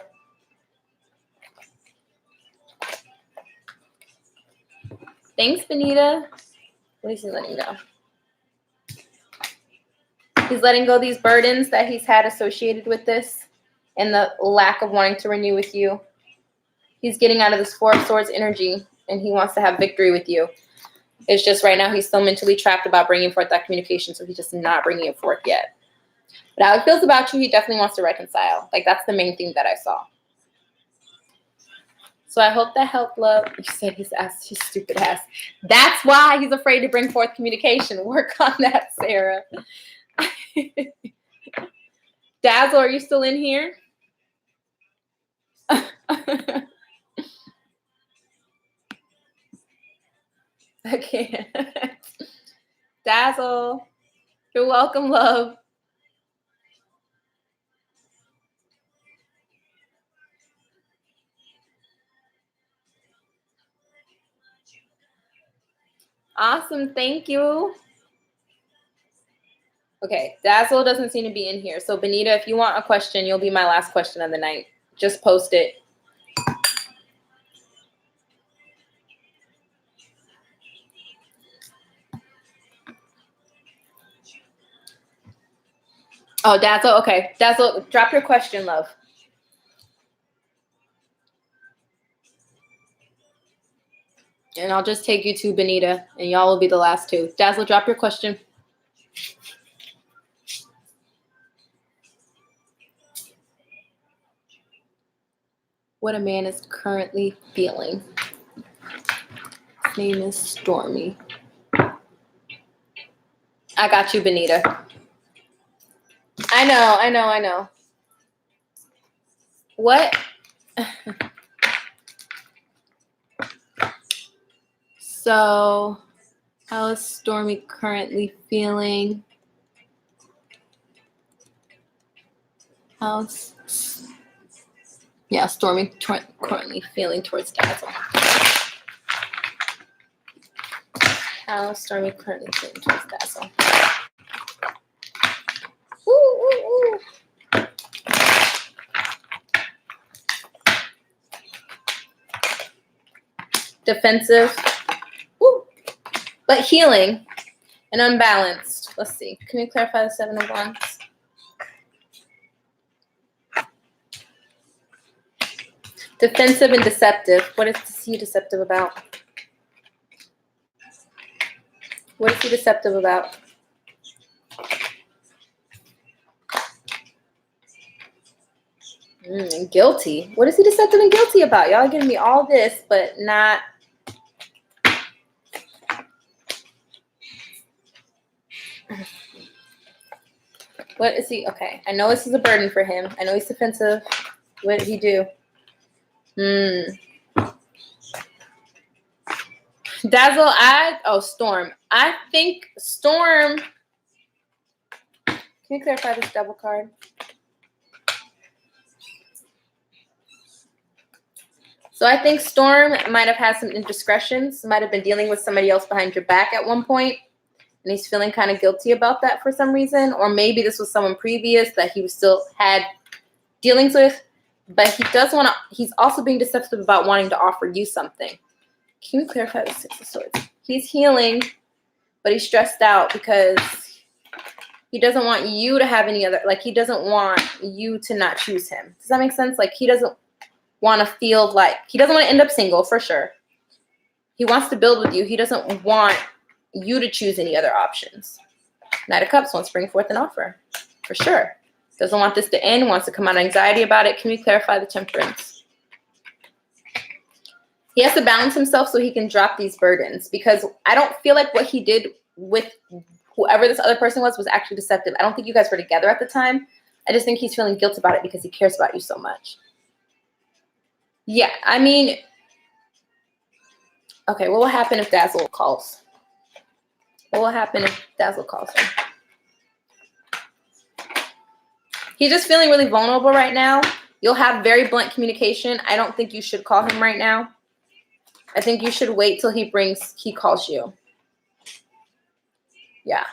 Thanks, Benita. What is he letting go? He's letting go these burdens that he's had associated with this and the lack of wanting to renew with you. He's getting out of this Four of Swords energy and he wants to have victory with you. It's just right now he's still mentally trapped about bringing forth that communication, so he's just not bringing it forth yet. But how he feels about you, he definitely wants to reconcile. Like, that's the main thing that I saw. So I hope that helped, love. You said his ass, his stupid ass. That's why he's afraid to bring forth communication. Work on that, Sarah. Dazzle, are you still in here? I can't. Dazzle, you're welcome, love. Awesome, thank you. Okay, Dazzle doesn't seem to be in here. So Benita, if you want a question, you'll be my last question of the night. Just post it. Oh, Dazzle. Okay, Dazzle, drop your question, love. And I'll just take you to Benita, and y'all will be the last two. Dazzle, drop your question. What a man is currently feeling. His name is Stormy. I got you, Benita. I know. What? So, how is Stormy currently feeling? Stormy currently feeling towards Dazzle. How is Stormy currently feeling towards Dazzle? Ooh. Defensive. Ooh. But healing and unbalanced. Let's see. Can you clarify the 7 of Wands? Defensive and deceptive. What is he deceptive about? What is he deceptive about? Guilty. What is he deceptive and guilty about? Y'all are giving me all this, but not. What is he? Okay, I know this is a burden for him. I know he's defensive. What did he do? Dazzle, Storm. I think Storm. Can you clarify this double card? So I think Storm might have had some indiscretions, might have been dealing with somebody else behind your back at one point, and he's feeling kind of guilty about that for some reason. Or maybe this was someone previous that he was still had dealings with, but he's also being deceptive about wanting to offer you something. Can you clarify the 6 of Swords? He's healing, but he's stressed out because he doesn't want you to have any other, he doesn't want you to not choose him. Does that make sense? He doesn't want to feel he doesn't want to end up single for sure. He wants to build with you. He doesn't want you to choose any other options. Knight of Cups wants to bring forth an offer for sure. Doesn't want this to end, wants to come out of anxiety about it. Can we clarify the Temperance? He has to balance himself so he can drop these burdens, because I don't feel like what he did with whoever this other person was actually deceptive. I don't think you guys were together at the time. I just think he's feeling guilt about it because he cares about you so much. Yeah, I mean, okay, what will happen if Dazzle calls? What will happen if Dazzle calls him? He's just feeling really vulnerable right now. You'll have very blunt communication. I don't think you should call him right now. I think you should wait till he calls you. Yeah.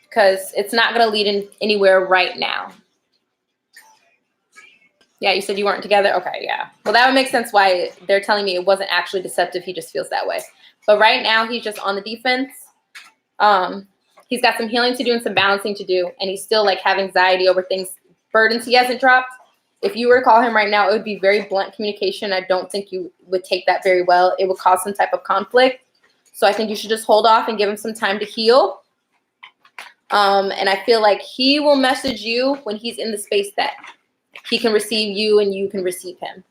Because it's not going to lead anywhere right now. Yeah, you said you weren't together? Okay, yeah. Well, that would make sense why they're telling me it wasn't actually deceptive. He just feels that way. But right now, he's just on the defense. He's got some healing to do and some balancing to do. And he's still have anxiety over burdens he hasn't dropped. If you were to call him right now, it would be very blunt communication. I don't think you would take that very well. It would cause some type of conflict. So I think you should just hold off and give him some time to heal. And I feel like he will message you when he's in the space that he can receive you and you can receive him.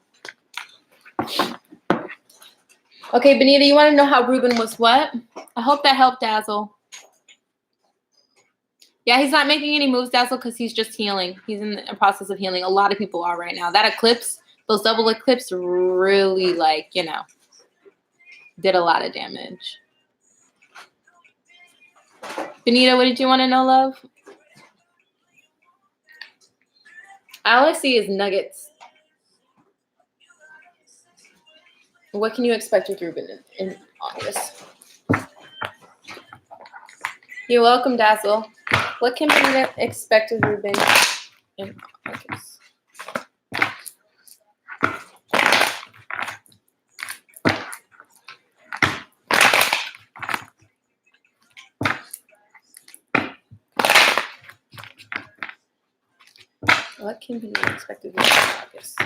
Okay, Benita, you want to know how Ruben was what? I hope that helped, Dazzle. Yeah, he's not making any moves, Dazzle, because he's just healing. He's in the process of healing. A lot of people are right now. That eclipse, those double eclipses really, did a lot of damage. Benita, what did you want to know, love? All I see is nuggets. What can you expect with Ruben in August? You're welcome, Dazzle. What can be expected Ruben in August? What can be expected in August?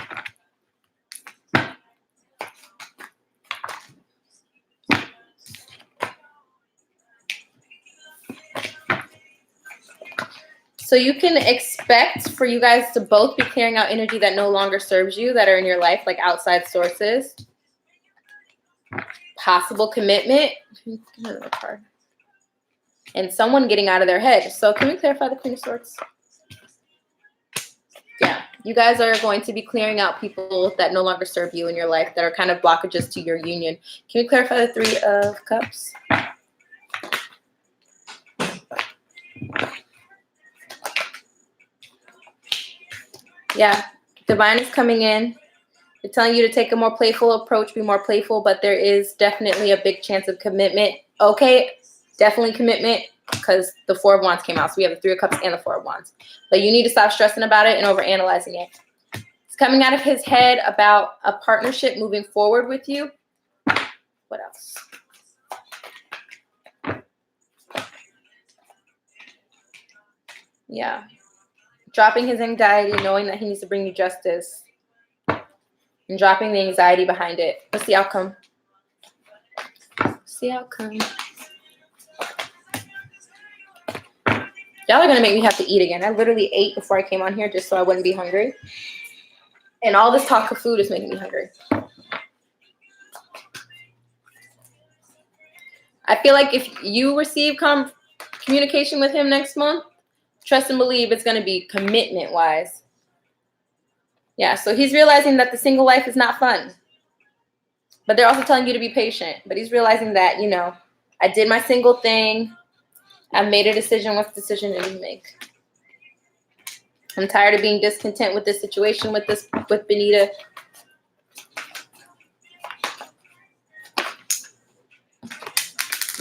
So you can expect for you guys to both be clearing out energy that no longer serves you, that are in your life, like outside sources. Possible commitment. Another card. And someone getting out of their head. So can we clarify the Queen of Swords? Yeah. You guys are going to be clearing out people that no longer serve you in your life, that are kind of blockages to your union. Can we clarify the Three of Cups? Yeah, divine is coming in. They're telling you to take a more playful approach, be more playful, but there is definitely a big chance of commitment. Okay, definitely commitment, because the Four of Wands came out. So we have the Three of Cups and the Four of Wands. But you need to stop stressing about it and overanalyzing it. It's coming out of his head about a partnership moving forward with you. What else? Yeah. Dropping his anxiety, knowing that he needs to bring you justice. And dropping the anxiety behind it. What's the outcome? What's the outcome? Y'all are going to make me have to eat again. I literally ate before I came on here just so I wouldn't be hungry. And all this talk of food is making me hungry. I feel like if you receive communication with him next month, trust and believe it's going to be commitment-wise. Yeah, so he's realizing that the single life is not fun. But they're also telling you to be patient. But he's realizing that, you know, I did my single thing. I made a decision. What decision did he make? I'm tired of being discontent with this situation with Benita.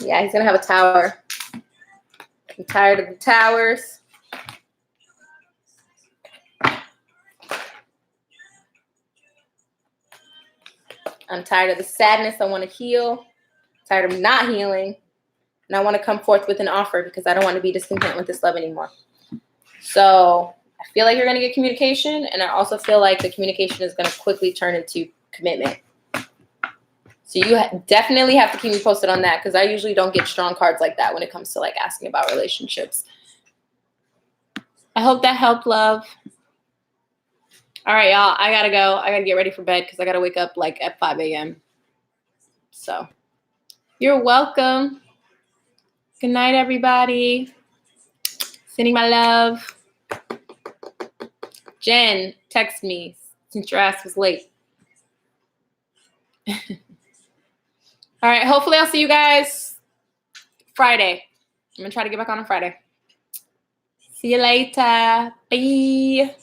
Yeah, he's going to have a tower. I'm tired of the towers. I'm tired of the sadness. I want to heal. I'm tired of not healing. And I want to come forth with an offer because I don't want to be discontent with this love anymore. So I feel like you're going to get communication. And I also feel like the communication is going to quickly turn into commitment. So you definitely have to keep me posted on that because I usually don't get strong cards like that when it comes to like asking about relationships. I hope that helped, love. All right, y'all. I got to go. I got to get ready for bed because I got to wake up like at 5 a.m. So you're welcome. Good night, everybody. Sending my love. Jen, text me since your ass was late. All right, hopefully I'll see you guys Friday. I'm going to try to get back on Friday. See you later. Bye.